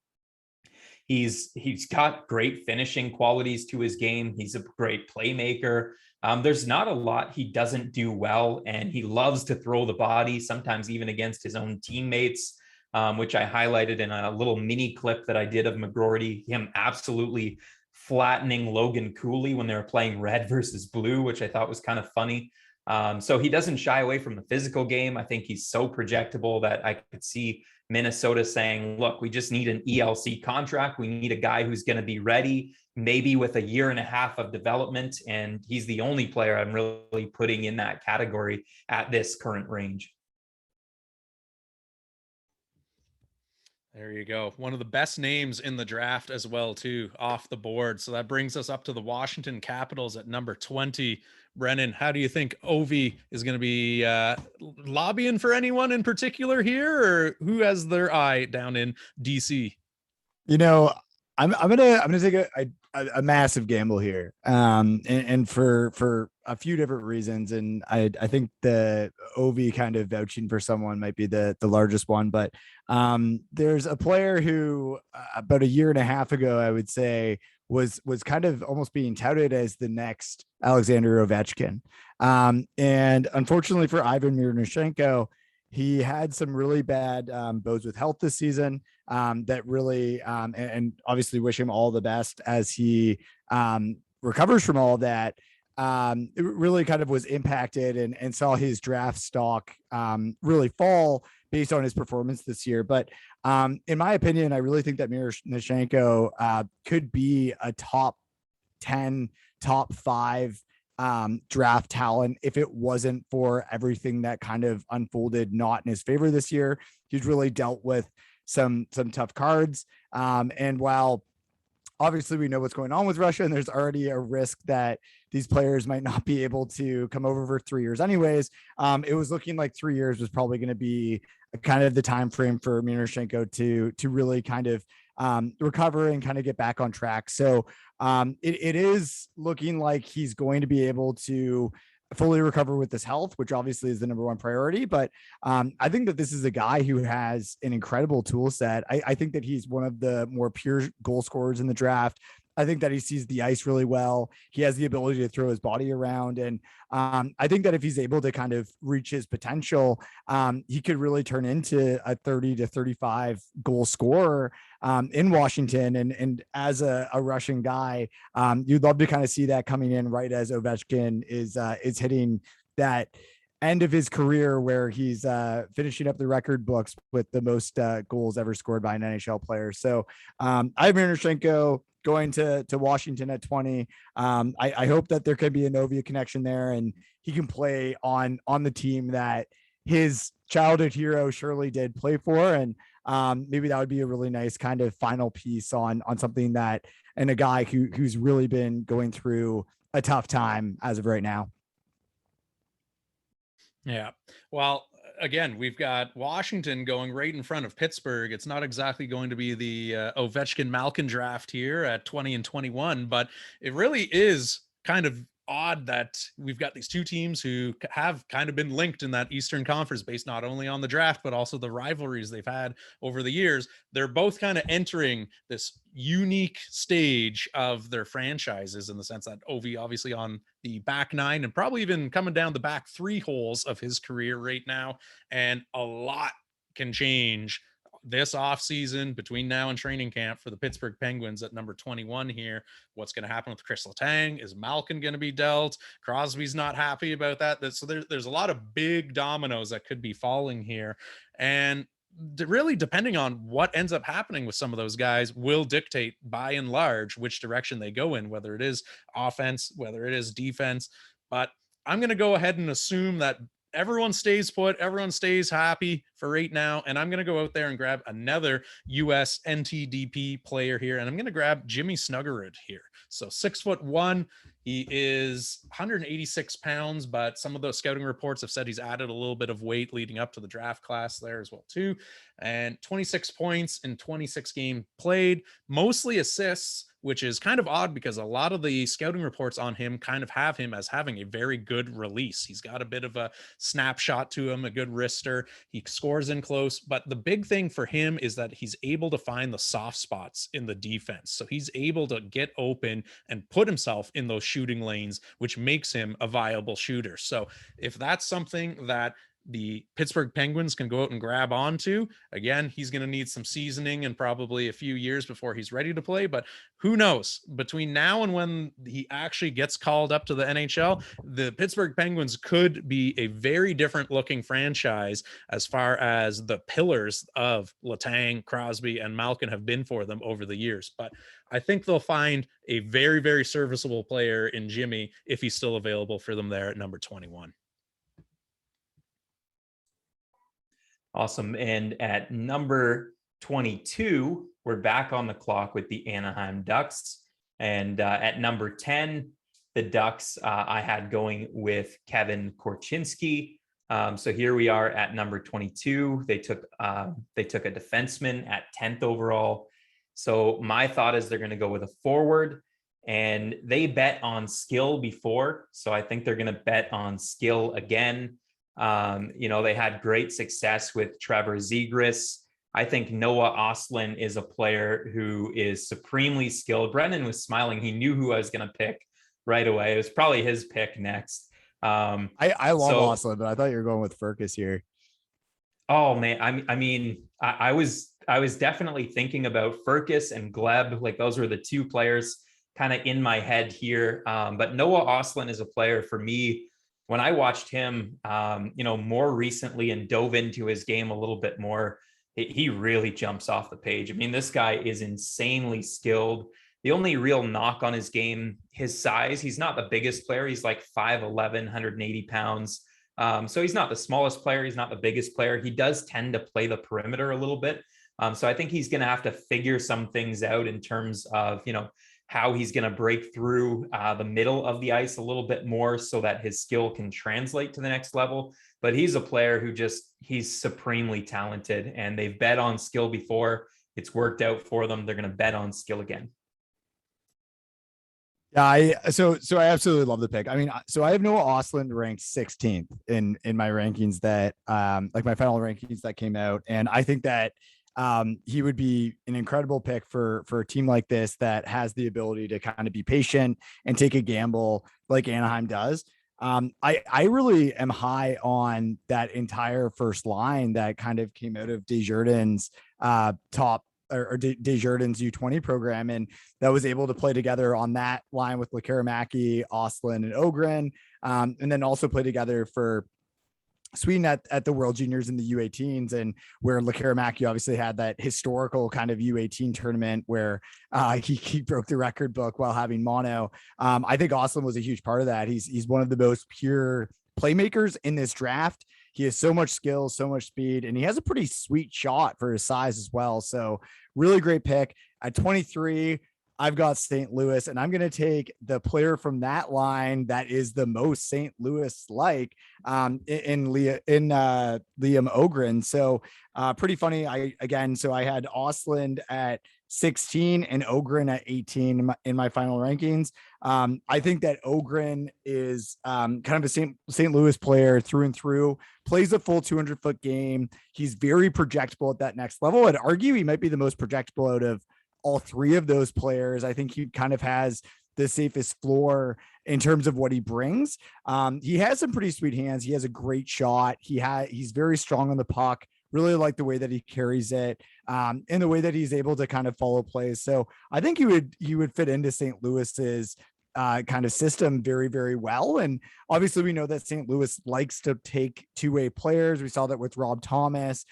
He's got great finishing qualities to his game. He's a great playmaker. There's not a lot he doesn't do well, and he loves to throw the body, sometimes even against his own teammates, which I highlighted in a little mini clip that I did of McGroarty, him absolutely flattening Logan Cooley when they were playing red versus blue, which I thought was kind of funny. So he doesn't shy away from the physical game. I think he's so projectable that I could see Minnesota saying, look, we just need an ELC contract. We need a guy who's going to be ready, maybe with a year and a half of development. And he's the only player I'm really putting in that category at this current range. There you go. One of the best names in the draft as well, too, off the board. So that brings us up to the Washington Capitals at number 20. Brennan, how do you think Ovi is going to be lobbying for anyone in particular here, or who has their eye down in DC? You know, I'm gonna take a massive gamble here, and for a few different reasons, and I think the OV kind of vouching for someone might be the largest one, but there's a player who about a year and a half ago, I would say, was kind of almost being touted as the next Alexander Ovechkin, and unfortunately for Ivan Miroshnichenko, he had some really bad bows with health this season that really, and obviously wish him all the best as he recovers from all of that. It really kind of was impacted and saw his draft stock really fall based on his performance this year. But in my opinion, I really think that Miroshnichenko could be a top 10, top 5 draft talent if it wasn't for everything that kind of unfolded not in his favor this year. He's really dealt with some tough cards. And while obviously we know what's going on with Russia, and there's already a risk that these players might not be able to come over for 3 years anyways, it was looking like 3 years was probably going to be kind of the time frame for Miroshnichenko to really kind of recover and kind of get back on track. So it is looking like he's going to be able to fully recover with his health, which obviously is the number one priority. But I think that this is a guy who has an incredible tool set. I think that he's one of the more pure goal scorers in the draft. I think that he sees the ice really well. He has the ability to throw his body around. And I think that if he's able to kind of reach his potential, he could really turn into a 30 to 35 goal scorer in Washington. And as a Russian guy, you'd love to kind of see that coming in right as Ovechkin is hitting that end of his career where he's finishing up the record books with the most goals ever scored by an NHL player. So Ivan Miroshnichenko going to Washington at 20. I hope that there could be a Novia connection there and he can play on the team that his childhood hero surely did play for. And maybe that would be a really nice kind of final piece on something that, and a guy who's really been going through a tough time as of right now. Yeah. Well, again, we've got Washington going right in front of Pittsburgh. It's not exactly going to be the Ovechkin Malkin draft here at 20 and 21, but it really is kind of odd that we've got these two teams who have kind of been linked in that Eastern Conference based not only on the draft, but also the rivalries they've had over the years. They're both kind of entering this unique stage of their franchises in the sense that Ovi obviously on the back 9 and probably even coming down the back 3 holes of his career right now. And a lot can change this offseason between now and training camp for the Pittsburgh Penguins at number 21 here. What's going to happen with Chris Letang? Is Malkin going to be dealt? Crosby's not happy about that. So there's a lot of big dominoes that could be falling here. And really depending on what ends up happening with some of those guys will dictate by and large which direction they go in, whether it is offense, whether it is defense. But I'm going to go ahead and assume that everyone stays put, everyone stays happy for right now. And I'm going to go out there and grab another US NTDP player here. And I'm going to grab Jimmy Snuggerud here. So 6'1", he is 186 pounds, but some of those scouting reports have said he's added a little bit of weight leading up to the draft class there as well too. And 26 points in 26 games played, mostly assists, which is kind of odd because a lot of the scouting reports on him kind of have him as having a very good release. He's got a bit of a snapshot to him, a good wrister. He scores in close, but the big thing for him is that he's able to find the soft spots in the defense. So he's able to get open and put himself in those shooting lanes, which makes him a viable shooter. So if that's something that the Pittsburgh Penguins can go out and grab onto. Again, he's going to need some seasoning and probably a few years before he's ready to play, but who knows? Between now and when he actually gets called up to the NHL, the Pittsburgh Penguins could be a very different looking franchise as far as the pillars of Letang, Crosby, and Malkin have been for them over the years. But I think they'll find a very, very serviceable player in Jimmy if he's still available for them there at number 21. Awesome. And at number 22, we're back on the clock with the Anaheim Ducks. And at number 10, the Ducks, I had going with Kevin Korchinski. So here we are at number 22. They took a defenseman at 10th overall. So my thought is they're going to go with a forward, and they bet on skill before. So I think they're going to bet on skill again. They had great success with Trevor Zegras. I think Noah Auslan is a player who is supremely skilled. Brennan was smiling. He knew who I was going to pick right away. It was probably his pick next. I love Auslan, but I thought you were going with Furcus here. Oh man. I was definitely thinking about Furcus and Gleb. Like those were the two players kind of in my head here. But Noah Auslan is a player for me. When I watched him, more recently and dove into his game a little bit more, he really jumps off the page. I mean, this guy is insanely skilled. The only real knock on his game, his size, he's not the biggest player. He's like 5'11", 180 pounds. So he's not the smallest player. He's not the biggest player. He does tend to play the perimeter a little bit. So I think he's going to have to figure some things out in terms of, how he's going to break through the middle of the ice a little bit more so that his skill can translate to the next level. But he's a player who he's supremely talented, and they've bet on skill before. It's worked out for them. They're going to bet on skill again. Yeah, so I absolutely love the pick. I mean, so I have Noah Auslan ranked 16th in my rankings that like my final rankings that came out, and I think that he would be an incredible pick for a team like this that has the ability to kind of be patient and take a gamble like Anaheim does. I really am high on that entire first line that kind of came out of Desjardins Desjardins U20 program, and that was able to play together on that line with Lekaramaki, Auslan, and Ogren, and then also play together for Sweden at the World Juniors in the U18s, and where Lekaramaki obviously had that historical kind of U18 tournament where he broke the record book while having mono. I think Auslan was a huge part of that. He's one of the most pure playmakers in this draft. He has so much skill, so much speed, and he has a pretty sweet shot for his size as well. So really great pick. At 23, I've got St. Louis, and I'm going to take the player from that line that is the most St. Louis like in Liam Ogren. So pretty funny. I had Auslan at 16 and Ogren at 18 in my final rankings. I think that Ogren is kind of a St. Louis player through and through, plays a full 200-foot game. He's very projectable at that next level. I'd argue he might be the most projectable out of all three of those players. I think he kind of has the safest floor in terms of what he brings. He has some pretty sweet hands. He has a great shot. He's very strong on the puck. Really like the way that he carries it, and the way that he's able to kind of follow plays. So I think he would fit into St. Louis's kind of system very, very well. And obviously we know that St. Louis likes to take two-way players. We saw that with Rob Thomas.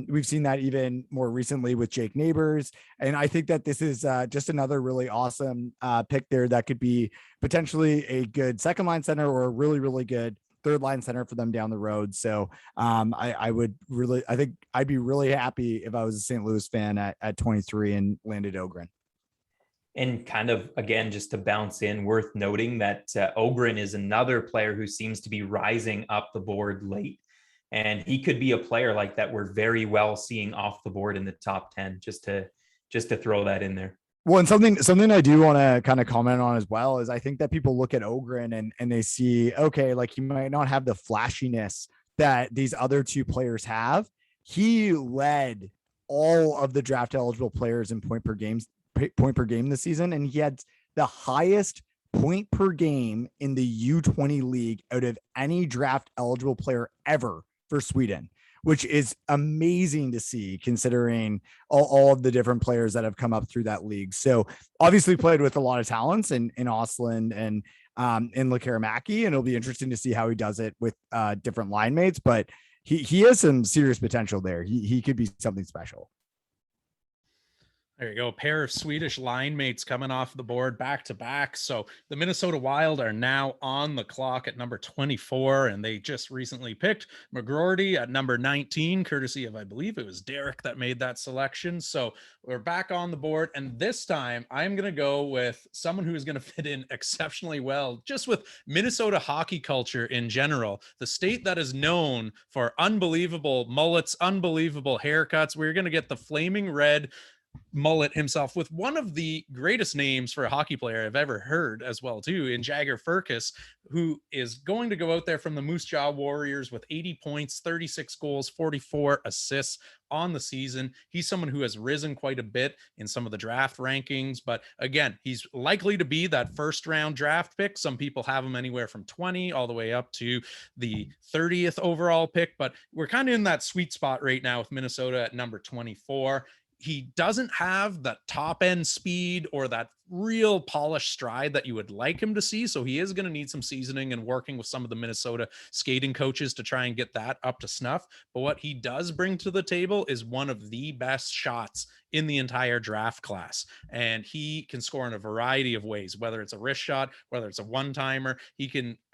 We've seen that even more recently with Jake Neighbors. And I think that this is just another really awesome pick there that could be potentially a good second line center or a really, really good third line center for them down the road. So I think I'd be really happy if I was a St. Louis fan at 23 and landed Ogren. And kind of, again, just to bounce in, worth noting that Ogren is another player who seems to be rising up the board late. And he could be a player like that we're very well seeing off the board in the top 10, just to throw that in there. Well, and something I do want to kind of comment on as well is I think that people look at Ogren and they see, okay, like he might not have the flashiness that these other two players have. He led all of the draft eligible players in point per game this season. And he had the highest point per game in the U20 league out of any draft eligible player ever for Sweden, which is amazing to see considering all of the different players that have come up through that league. So obviously played with a lot of talents in Auslan and in Lekaramaki, and it'll be interesting to see how he does it with different line mates, but he has some serious potential there. He could be something special. There you go. A pair of Swedish line mates coming off the board back to back. So the Minnesota Wild are now on the clock at number 24, and they just recently picked McGroarty at number 19, courtesy of, I believe it was Derek that made that selection. So we're back on the board, and this time I'm going to go with someone who is going to fit in exceptionally well, just with Minnesota hockey culture in general, the state that is known for unbelievable mullets, unbelievable haircuts. We're going to get the flaming red mullet himself with one of the greatest names for a hockey player I've ever heard as well too, in Jagger Firkus, who is going to go out there from the Moose Jaw Warriors with 80 points, 36 goals, 44 assists on the season. He's someone who has risen quite a bit in some of the draft rankings, but again, he's likely to be that first round draft pick. Some people have him anywhere from 20 all the way up to the 30th overall pick, but we're kind of in that sweet spot right now with Minnesota at number 24. He doesn't have that top end speed or that real polished stride that you would like him to see. So he is going to need some seasoning and working with some of the Minnesota skating coaches to try and get that up to snuff. But what he does bring to the table is one of the best shots in the entire draft class. And he can score in a variety of ways, whether it's a wrist shot, whether it's a one-timer.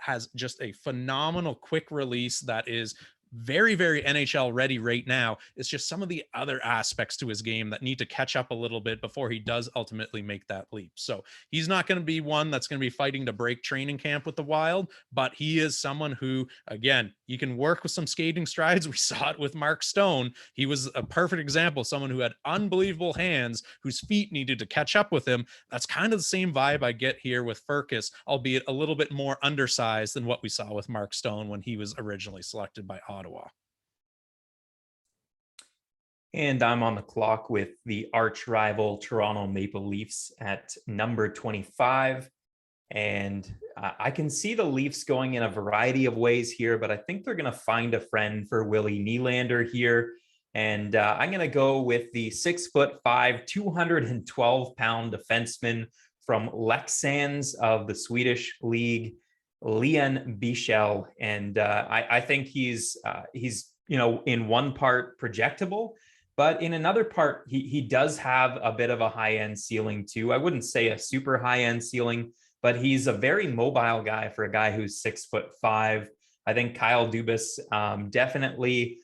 Has just a phenomenal quick release that is very, very NHL ready right now. It's just some of the other aspects to his game that need to catch up a little bit before he does ultimately make that leap. So he's not going to be one that's going to be fighting to break training camp with the Wild, but he is someone who, again, you can work with some skating strides. We saw it with Mark Stone. He was a perfect example, someone who had unbelievable hands, whose feet needed to catch up with him. That's kind of the same vibe I get here with Firkus, albeit a little bit more undersized than what we saw with Mark Stone when he was originally selected by Ottawa. And I'm on the clock with the arch rival Toronto Maple Leafs at number 25. And I can see the Leafs going in a variety of ways here, but I think they're going to find a friend for Willie Nylander here. And I'm going to go with the 6'5", 212-pound defenseman from Leksands of the Swedish league, Leon Bichel. And I think he's in one part projectable, but in another part, he does have a bit of a high-end ceiling too. I wouldn't say a super high-end ceiling, but he's a very mobile guy for a guy who's 6'5". I think Kyle Dubas definitely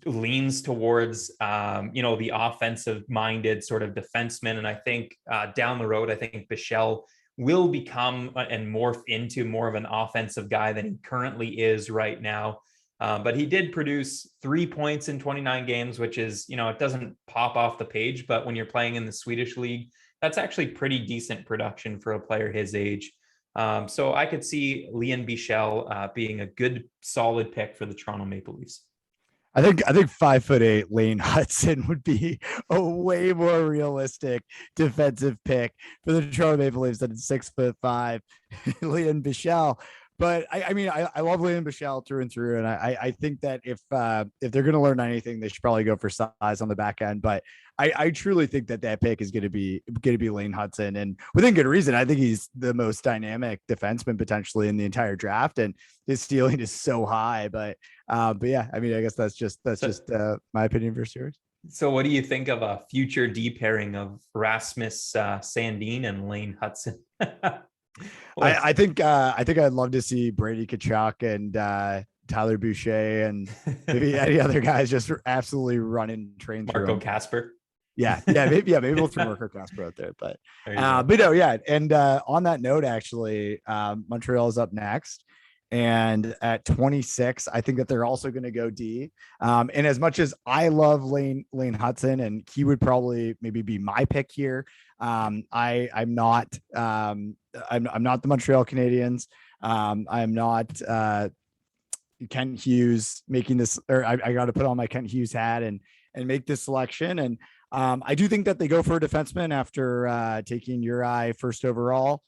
leans towards, the offensive-minded sort of defenseman. And I think down the road, I think Bichel will become and morph into more of an offensive guy than he currently is right now. But he did produce 3 points in 29 games, which is, it doesn't pop off the page, but when you're playing in the Swedish league, that's actually pretty decent production for a player his age. So I could see Leon Bichel being a good, solid pick for the Toronto Maple Leafs. I think 5'8" Lane Hudson would be a way more realistic defensive pick for the Toronto Maple Leafs than 6'5" Leon Bichel. But I love Leon Bichel through and through, and I think that if they're going to learn anything, they should probably go for size on the back end. But I truly think that pick is going to be Lane Hudson, and within good reason. I think he's the most dynamic defenseman potentially in the entire draft, and his ceiling is so high. But yeah, I guess that's just my opinion for series. So what do you think of a future D pairing of Rasmus Sandeen and Lane Hudson? I think I'd love to see Brady Tkachuk and Tyler Boucher and maybe any other guys just absolutely running train through Marco Casper. Maybe we'll throw Marco Casper out there, but no, yeah. And on that note, actually, Montreal is up next, and at 26, I think that they're also going to go D. And as much as I love Lane Hudson, and he would probably maybe be my pick here, I'm not the Montreal Canadiens. I'm not Kent Hughes making this, or I got to put on my Kent Hughes hat and make this selection. And I do think that they go for a defenseman after taking Uri first overall.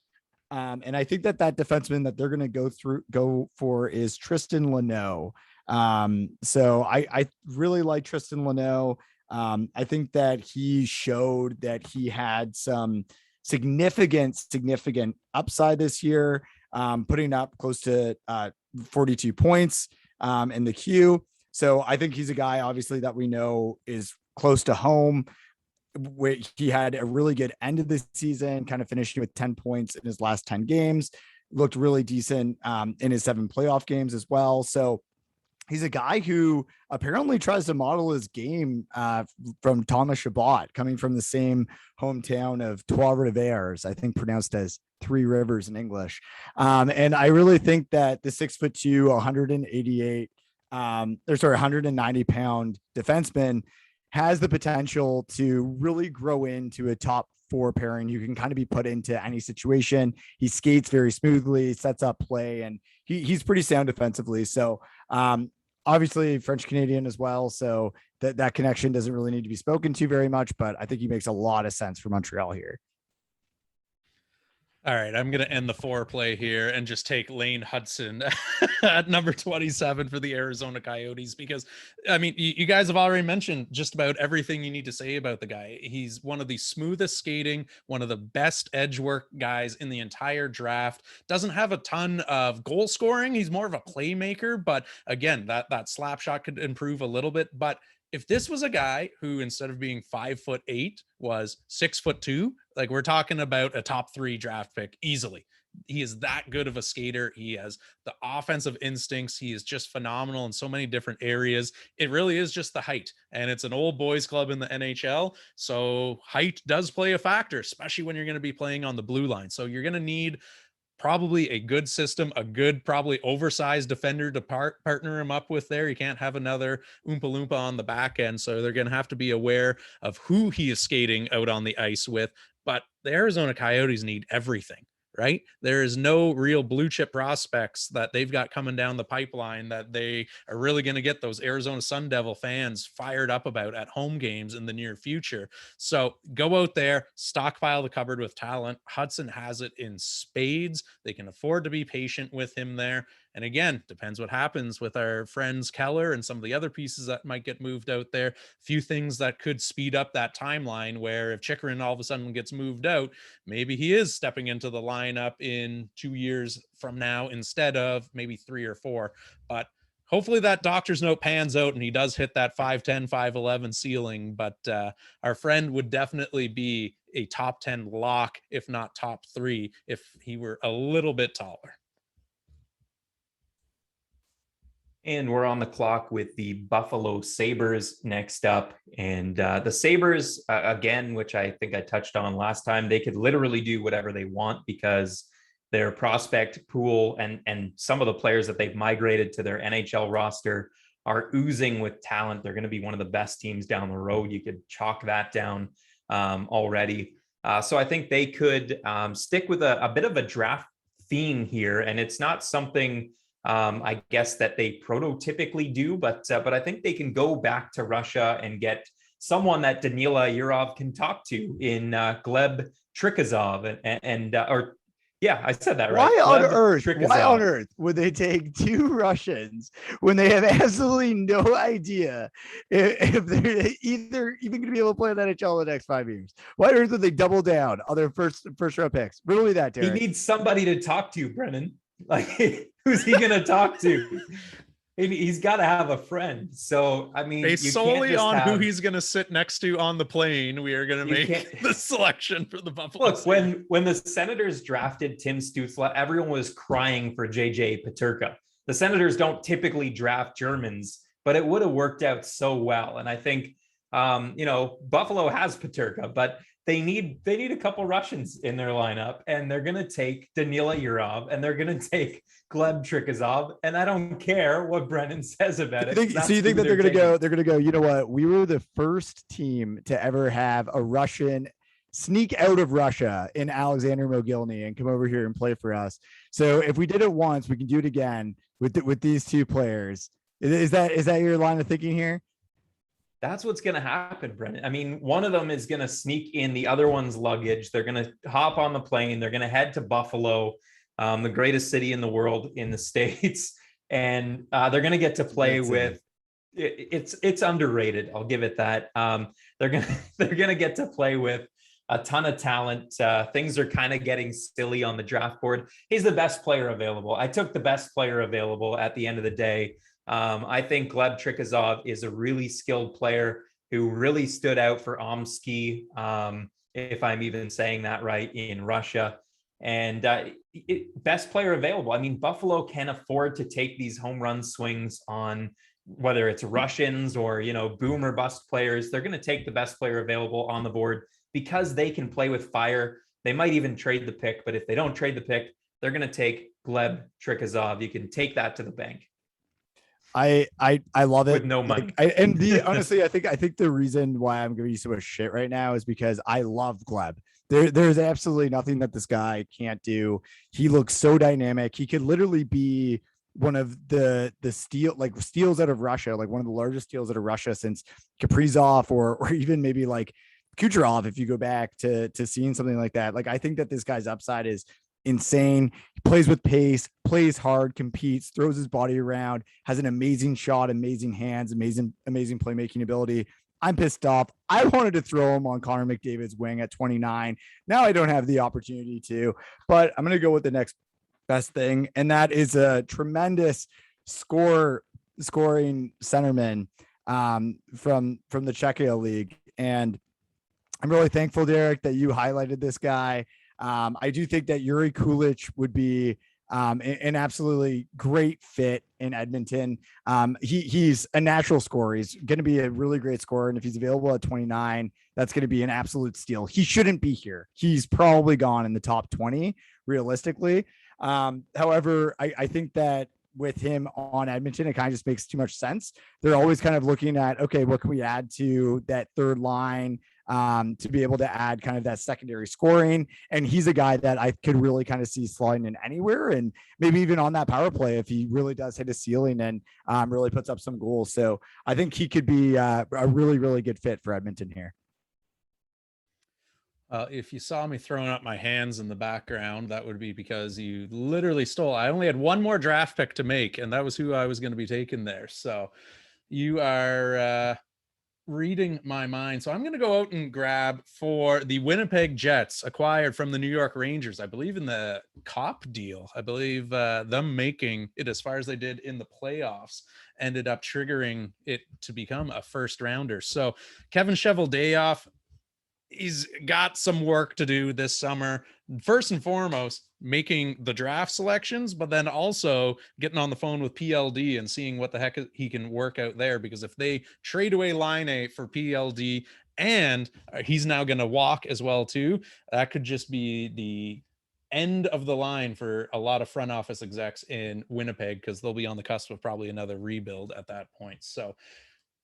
And I think that defenseman that they're going to go for is Tristan Leno So I really like Tristan Leno. I think that he showed that he had some significant upside this year, putting up close to 42 points in the queue. So I think he's a guy, obviously, that we know is close to home. He had a really good end of the season, kind of finishing with 10 points in his last 10 games, looked really decent in his 7 playoff games as well. So he's a guy who apparently tries to model his game from Thomas Chabot, coming from the same hometown of Trois-Rivières, I think pronounced as Three Rivers in English. And I really think that the 6'2", 190 pound defenseman has the potential to really grow into a top 4 pairing. You can kind of be put into any situation. He skates very smoothly, sets up play, and he's pretty sound defensively. So obviously French Canadian as well. So that connection doesn't really need to be spoken to very much, but I think he makes a lot of sense for Montreal here. All right, I'm going to end the foreplay here and just take Lane Hudson at number 27 for the Arizona Coyotes, because, I mean, you guys have already mentioned just about everything you need to say about the guy. He's one of the smoothest skating, one of the best edge work guys in the entire draft. Doesn't have a ton of goal scoring. He's more of a playmaker, but again, that slap shot could improve a little bit. But if this was a guy who, instead of being 5'8", was 6'2", like, we're talking about a top 3 draft pick easily. He is that good of a skater. He has the offensive instincts. He is just phenomenal in so many different areas. It really is just the height, and it's an old boys club in the NHL. So height does play a factor, especially when you're going to be playing on the blue line. So you're going to need probably a good system, a good, probably oversized defender to partner him up with there. You can't have another Oompa Loompa on the back end. So they're going to have to be aware of who he is skating out on the ice with. But the Arizona Coyotes need everything, right? There is no real blue chip prospects that they've got coming down the pipeline that they are really going to get those Arizona Sun Devil fans fired up about at home games in the near future. So go out there, stockpile the cupboard with talent. Hudson has it in spades. They can afford to be patient with him there. And again, depends what happens with our friends Keller and some of the other pieces that might get moved out there. A few things that could speed up that timeline, where if Chychrun all of a sudden gets moved out, maybe he is stepping into the lineup in 2 years from now instead of maybe 3 or 4. But hopefully that doctor's note pans out and he does hit that 5'10", 5'11" ceiling. But our friend would definitely be a top 10 lock, if not top 3, if he were a little bit taller. And we're on the clock with the Buffalo Sabres next up. And the Sabres, again, which I think I touched on last time, they could literally do whatever they want, because their prospect pool and some of the players that they've migrated to their NHL roster are oozing with talent. They're going to be one of the best teams down the road. You could chalk that down already. So I think they could stick with a bit of a draft theme here. And it's not something I guess that they prototypically do, but I think they can go back to Russia and get someone that Danila Yurov can talk to in Gleb Trikazov or yeah, I said that right. Why on earth would they take 2 Russians when they have absolutely no idea if they're either even going to be able to play in the NHL in the next 5 years? Why on earth would they double down on their first round picks? Riddle me that, Derek. He needs somebody to talk to, Brennan. Like, who's he going to talk to? He's got to have a friend. So, I mean, based solely on who he's going to sit next to on the plane, we are going to make the selection for the Buffalo. Look, when the Senators drafted Tim Stützle, everyone was crying for JJ Peterka. The Senators don't typically draft Germans, but it would have worked out so well. And I think, Buffalo has Peterka, but they need a couple Russians in their lineup, and they're going to take Danila Yurov and they're going to take Gleb Trikazov. And I don't care what Brennan says about it. So you think that they're going to go, you know what? We were the first team to ever have a Russian sneak out of Russia in Alexander Mogilny and come over here and play for us. So if we did it once, we can do it again with these 2 players. Is that your line of thinking here? That's what's going to happen, Brennan. I mean, one of them is going to sneak in the other one's luggage. They're going to hop on the plane. They're going to head to Buffalo, the greatest city in the world in the States. and they're going to get to play with. It's underrated. I'll give it that. They're gonna get to play with a ton of talent. Things are kind of getting silly on the draft board. He's the best player available. I took the best player available at the end of the day. I think Gleb Trikazov is a really skilled player who really stood out for Omsky, if I'm even saying that right, in Russia. And best player available. I mean, Buffalo can afford to take these home run swings on whether it's Russians or, boom or bust players. They're going to take the best player available on the board because they can play with fire. They might even trade the pick, but if they don't trade the pick, they're going to take Gleb Trikazov. You can take that to the bank. I love it. With no money. Honestly, I think the reason why I'm giving you so much shit right now is because I love Gleb. There's absolutely nothing that this guy can't do. He looks so dynamic. He could literally be one of the steals out of Russia, like one of the largest steals out of Russia since Kaprizov or even maybe like Kucherov, if you go back to seeing something like that. Like, I think that this guy's upside is insane. He plays with pace, plays hard, competes, throws his body around, has an amazing shot, amazing hands, amazing playmaking ability. I'm pissed off. I wanted to throw him on Connor McDavid's wing at 29. Now I don't have the opportunity to, but I'm going to go with the next best thing, and that is a tremendous scoring centerman from the Czechia League. And I'm really thankful, Derek, that you highlighted this guy. I do think that Yuri Kulich would be an absolutely great fit in Edmonton. He's a natural scorer. He's going to be a really great scorer. And if he's available at 29, that's going to be an absolute steal. He shouldn't be here. He's probably gone in the top 20 realistically. However, I think that with him on Edmonton, it kind of just makes too much sense. They're always kind of looking at, okay, what can we add to that third line to be able to add kind of that secondary scoring. And he's a guy that I could really kind of see sliding in anywhere, and maybe even on that power play if he really does hit a ceiling and really puts up some goals. So I think he could be a really, really good fit for Edmonton here. If you saw me throwing up my hands in the background, that would be because you literally stole. I only had one more draft pick to make, and that was who I was going to be taking there. So you are reading my mind. So I'm going to go out and grab for the Winnipeg Jets, acquired from the New York Rangers, I believe in the Cop deal. I believe them making it as far as they did in the playoffs ended up triggering it to become a first rounder. So Kevin Cheveldayoff, he's got some work to do this summer. First and foremost, making the draft selections, but then also getting on the phone with PLD and seeing what the heck he can work out there. Because if they trade away Line for PLD and he's now going to walk as well too, that could just be the end of the line for a lot of front office execs in Winnipeg, because they'll be on the cusp of probably another rebuild at that point. So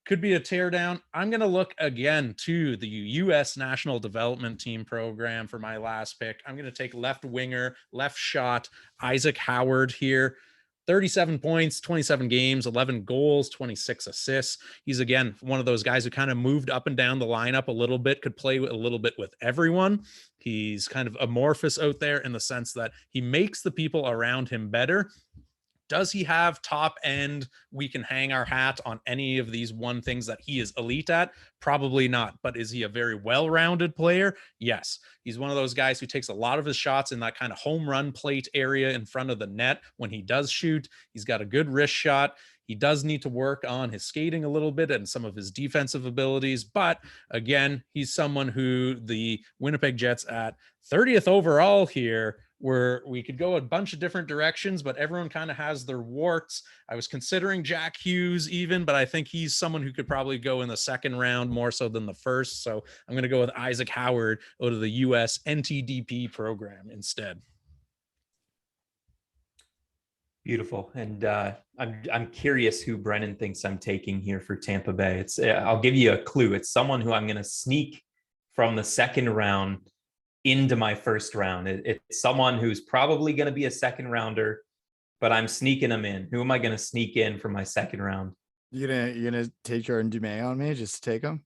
could be a teardown. I'm going to look again to the U.S. National Development Team program for my last pick. I'm going to take left winger, left shot, Isaac Howard here. 37 points, 27 games, 11 goals, 26 assists. He's, again, one of those guys who kind of moved up and down the lineup a little bit, could play a little bit with everyone. He's kind of amorphous out there in the sense that he makes the people around him better. Does he have top end? We can hang our hat on any of these one things that he is elite at? Probably not. But is he a very well-rounded player? Yes. He's one of those guys who takes a lot of his shots in that kind of home run plate area in front of the net when he does shoot. He's got a good wrist shot. He does need to work on his skating a little bit and some of his defensive abilities. But again, he's someone who the Winnipeg Jets at 30th overall here, where we could go a bunch of different directions, but everyone kind of has their warts. I was considering Jack Hughes even, but I think he's someone who could probably go in the second round more so than the first. So I'm going to go with Isaac Howard out of the US NTDP program instead. Beautiful. And I'm curious who Brennan thinks I'm taking here for Tampa Bay. I'll give you a clue. It's someone who I'm going to sneak from the second round into my first round. It's someone who's probably going to be a second rounder, but I'm sneaking them in. Who am I going to sneak in for my second round? You're gonna take Jordan Dumais on me? Just take him?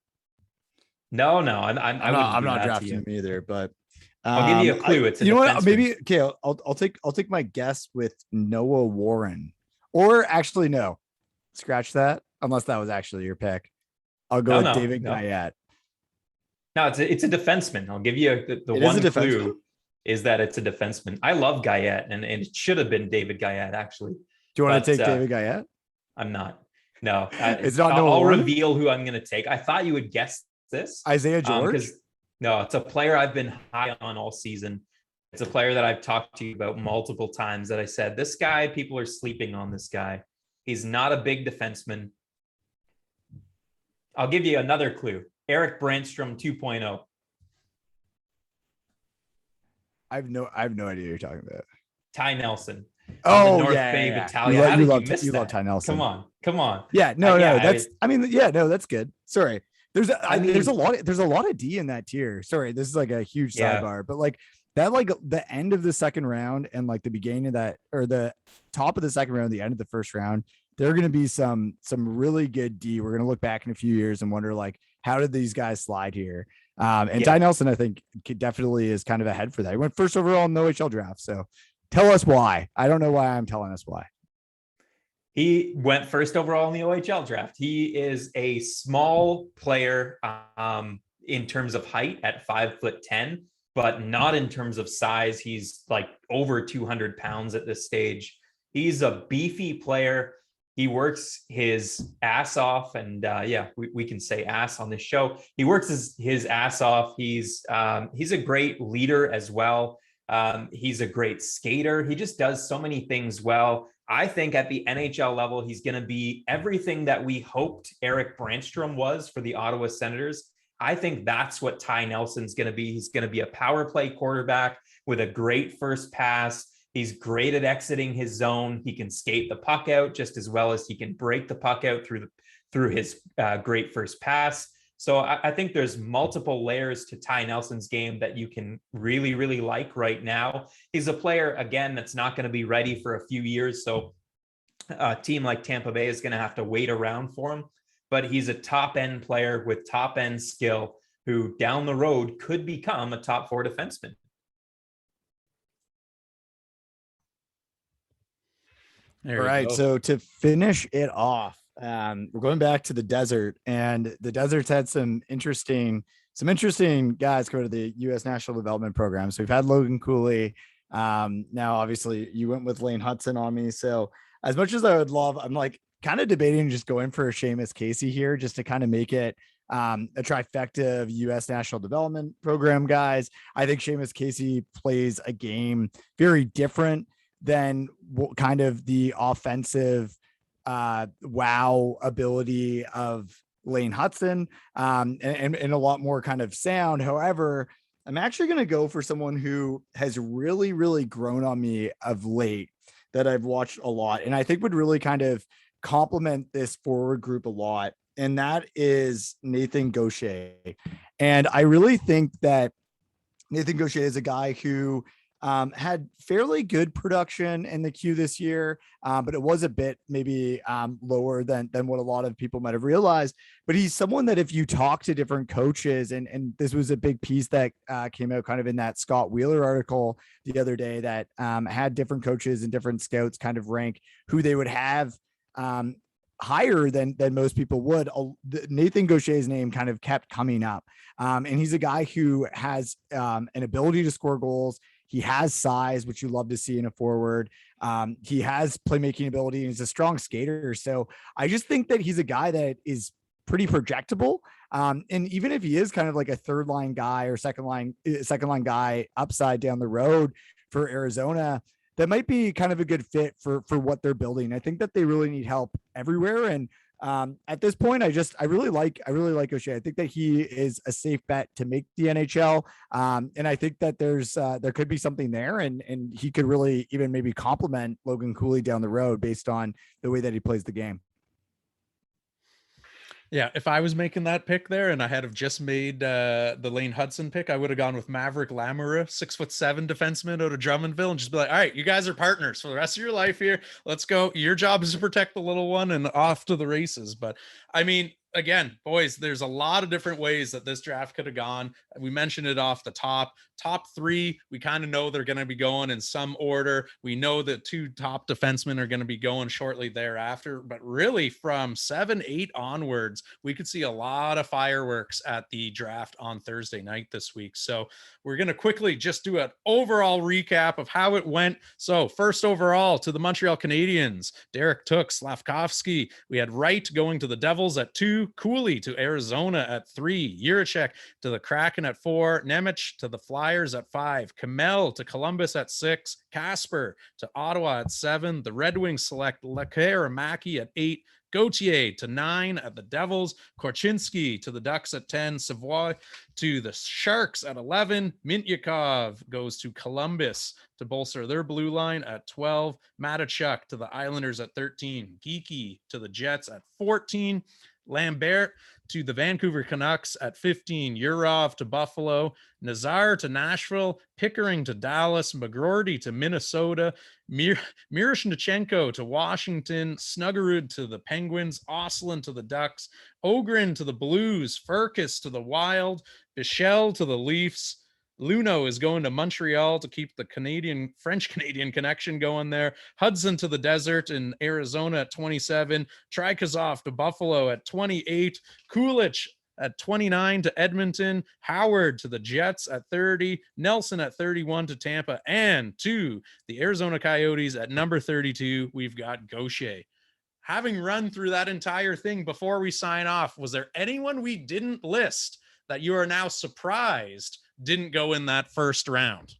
No, I'm not drafting him either. But I'll give you a clue. It's you know what? Maybe okay. I'll take my guess with Noah Warren Or actually, no, scratch that. Unless that was actually your pick. I'll go with David Guyette. No, it's a defenseman. I'll give you the one clue is that it's a defenseman. I love Guyette, and it should have been David Guyette, actually. Do you want to take David Guyette? I'm not. No, it's not. I'll reveal who I'm going to take. I thought you would guess this. Isaiah George? No, it's a player I've been high on all season. It's a player that I've talked to you about multiple times that I said, this guy, people are sleeping on this guy. He's not a big defenseman. I'll give you another clue. Eric Brandstrom 2.0. I have no idea what you're talking about. Ty Nelson. Oh, North Bay Battalion. You love Ty Nelson. Come on. Yeah, no, that's good. Sorry. There's a lot of D in that tier. Sorry, this is like a huge sidebar, but like that, like the end of the second round and like the beginning of that, or the top of the second round, the end of the first round, there are going to be some really good D. We're going to look back in a few years and wonder, like, how did these guys slide here? Ty Nelson, I think, definitely is kind of ahead for that. He went first overall in the OHL draft. So tell us why. I don't know why I'm telling us why. He went first overall in the OHL draft. He is a small player in terms of height at 5'10", but not in terms of size. He's like over 200 pounds at this stage. He's a beefy player. He works his ass off, and we can say ass on this show. He works his ass off. He's a great leader as well. He's a great skater. He just does so many things well. I think at the NHL level, he's going to be everything that we hoped Eric Brandstrom was for the Ottawa Senators. I think that's what Ty Nelson's going to be. He's going to be a power play quarterback with a great first pass. He's great at exiting his zone. He can skate the puck out just as well as he can break the puck out through his great first pass. So I think there's multiple layers to Ty Nelson's game that you can really, really like right now. He's a player, again, that's not going to be ready for a few years. So a team like Tampa Bay is going to have to wait around for him. But he's a top-end player with top-end skill who down the road could become a top four defenseman. All right. So to finish it off, we're going back to the desert, and the desert's had some interesting guys go to the U.S. National Development Program. So we've had Logan Cooley. Now, obviously, you went with Lane Hudson on me. So as much as I would love, I'm like kind of debating just going for Seamus Casey here, just to kind of make it a trifecta of U.S. National Development Program guys. I think Seamus Casey plays a game very different than kind of the offensive wow ability of Lane Hudson, and a lot more kind of sound. However, I'm actually going to go for someone who has really, really grown on me of late that I've watched a lot, and I think would really kind of complement this forward group a lot. And that is Nathan Gaucher. And I really think that Nathan Gaucher is a guy who had fairly good production in the queue this year, but it was a bit maybe lower than what a lot of people might have realized. But he's someone that if you talk to different coaches, and this was a big piece that came out kind of in that Scott Wheeler article the other day that had different coaches and different scouts kind of rank who they would have higher than most people would. Nathan Gaucher's name kind of kept coming up. And he's a guy who has an ability to score goals. He has size, which you love to see in a forward. He has playmaking ability, and he's a strong skater. So I just think that he's a guy that is pretty projectable. And even if he is kind of like a third line guy or second line guy upside down the road for Arizona, that might be kind of a good fit for what they're building. I think that they really need help everywhere. And at this point, I really like O'Shea. I think that he is a safe bet to make the NHL. And I think that there could be something there, and he could really even maybe complement Logan Cooley down the road based on the way that he plays the game. Yeah, if I was making that pick there and I had have just made the Lane Hudson pick, I would have gone with Maverick Lamoureux, 6'7" defenseman out of Drummondville, and just be like, all right, you guys are partners for the rest of your life here. Let's go. Your job is to protect the little one and off to the races. But I mean, again, boys, there's a lot of different ways that this draft could have gone. We mentioned it off the top. Top three, we kind of know they're going to be going in some order. We know that two top defensemen are going to be going shortly thereafter. But really, from 7, 8 onwards, we could see a lot of fireworks at the draft on Thursday night this week. So we're going to quickly just do an overall recap of how it went. So first overall to the Montreal Canadiens, Derek took Slavkovsky. We had Wright going to the Devils at 2, Cooley to Arizona at 3, Jiricek to the Kraken at 4, Nemec to the Flyers at 5, Kamel to Columbus at 6, Casper to Ottawa at 7, the Red Wings select Lekkerimaki at 8, Gauthier to 9 at the Devils, Korchinski to the Ducks at 10, Savoy to the Sharks at 11, Mintyukov goes to Columbus to bolster their blue line at 12, Matachuk to the Islanders at 13, Geeky to the Jets at 14, Lambert to the Vancouver Canucks at 15, Urov to Buffalo, Nazar to Nashville, Pickering to Dallas, McGroarty to Minnesota, Miroshnichenko to Washington, Snuggerud to the Penguins, Auslan to the Ducks, Ogren to the Blues, Furcus to the Wild, Bichelle to the Leafs. Luno is going to Montreal to keep the French-Canadian connection going there. Hudson to the Desert in Arizona at 27. Trykazov to Buffalo at 28. Kulich at 29 to Edmonton. Howard to the Jets at 30. Nelson at 31 to Tampa. And to the Arizona Coyotes at number 32, we've got Gaucher. Having run through that entire thing before we sign off, was there anyone we didn't list that you are now surprised didn't go in that first round?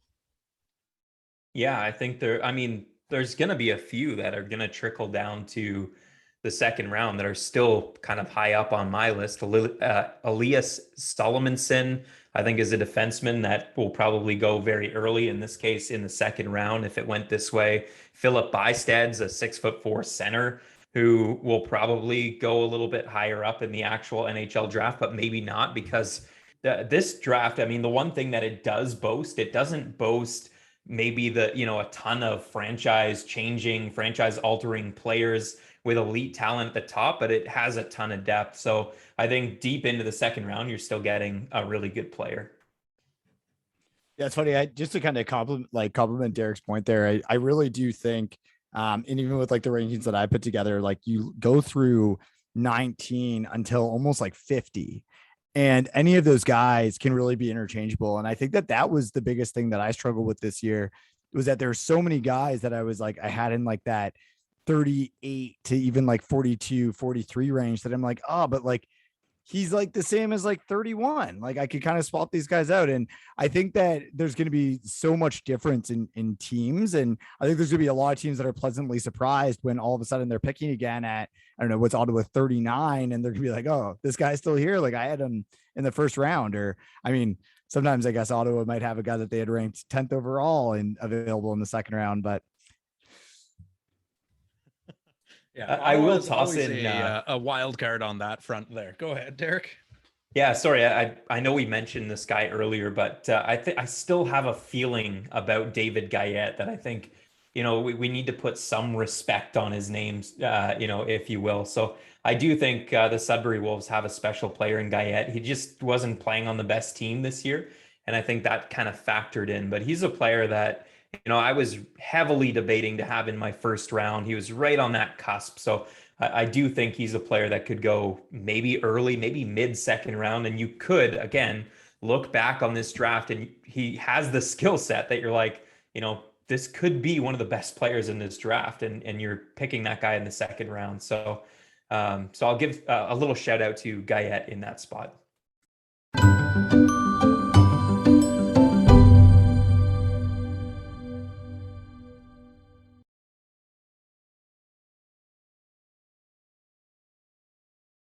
Yeah, I think there's going to be a few that are going to trickle down to the second round that are still kind of high up on my list. Elias Solomonson, I think, is a defenseman that will probably go very early, in this case, in the second round, if it went this way. Philip Bystad's a 6'4" center who will probably go a little bit higher up in the actual NHL draft, but maybe not, because this draft, I mean, the one thing that it does boast, it doesn't boast maybe a ton of franchise altering players with elite talent at the top, but it has a ton of depth. So I think deep into the second round, you're still getting a really good player. Yeah, it's funny. Just to kind of compliment Derek's point there. I really do think, and even with like the rankings that I put together, like you go through 19 until almost like 50. And any of those guys can really be interchangeable. And I think that was the biggest thing that I struggled with this year, was that there's so many guys that I was like, I had in like that 38 to even like 42, 43 range that I'm like, oh, but like, he's like the same as like 31. Like I could kind of swap these guys out. And I think that there's going to be so much difference in teams. And I think there's going to be a lot of teams that are pleasantly surprised when all of a sudden they're picking again at, I don't know, what's Ottawa 39. And they're gonna be like, oh, this guy's still here. Like I had him in the first round. Or, I mean, sometimes I guess Ottawa might have a guy that they had ranked 10th overall and available in the second round, but yeah, I will toss in a wild card on that front there. Go ahead, Derek. Yeah, sorry. I know we mentioned this guy earlier, but I still have a feeling about David Gaillet that I think, we need to put some respect on his name, if you will. So I do think the Sudbury Wolves have a special player in Gaillet. He just wasn't playing on the best team this year, and I think that kind of factored in. But he's a player that, I was heavily debating to have in my first round. He was right on that cusp. So I do think he's a player that could go maybe early, maybe mid second round. And you could, again, look back on this draft and he has the skill set that you're like, this could be one of the best players in this draft. And you're picking that guy in the second round. So I'll give a little shout out to Gaillet in that spot.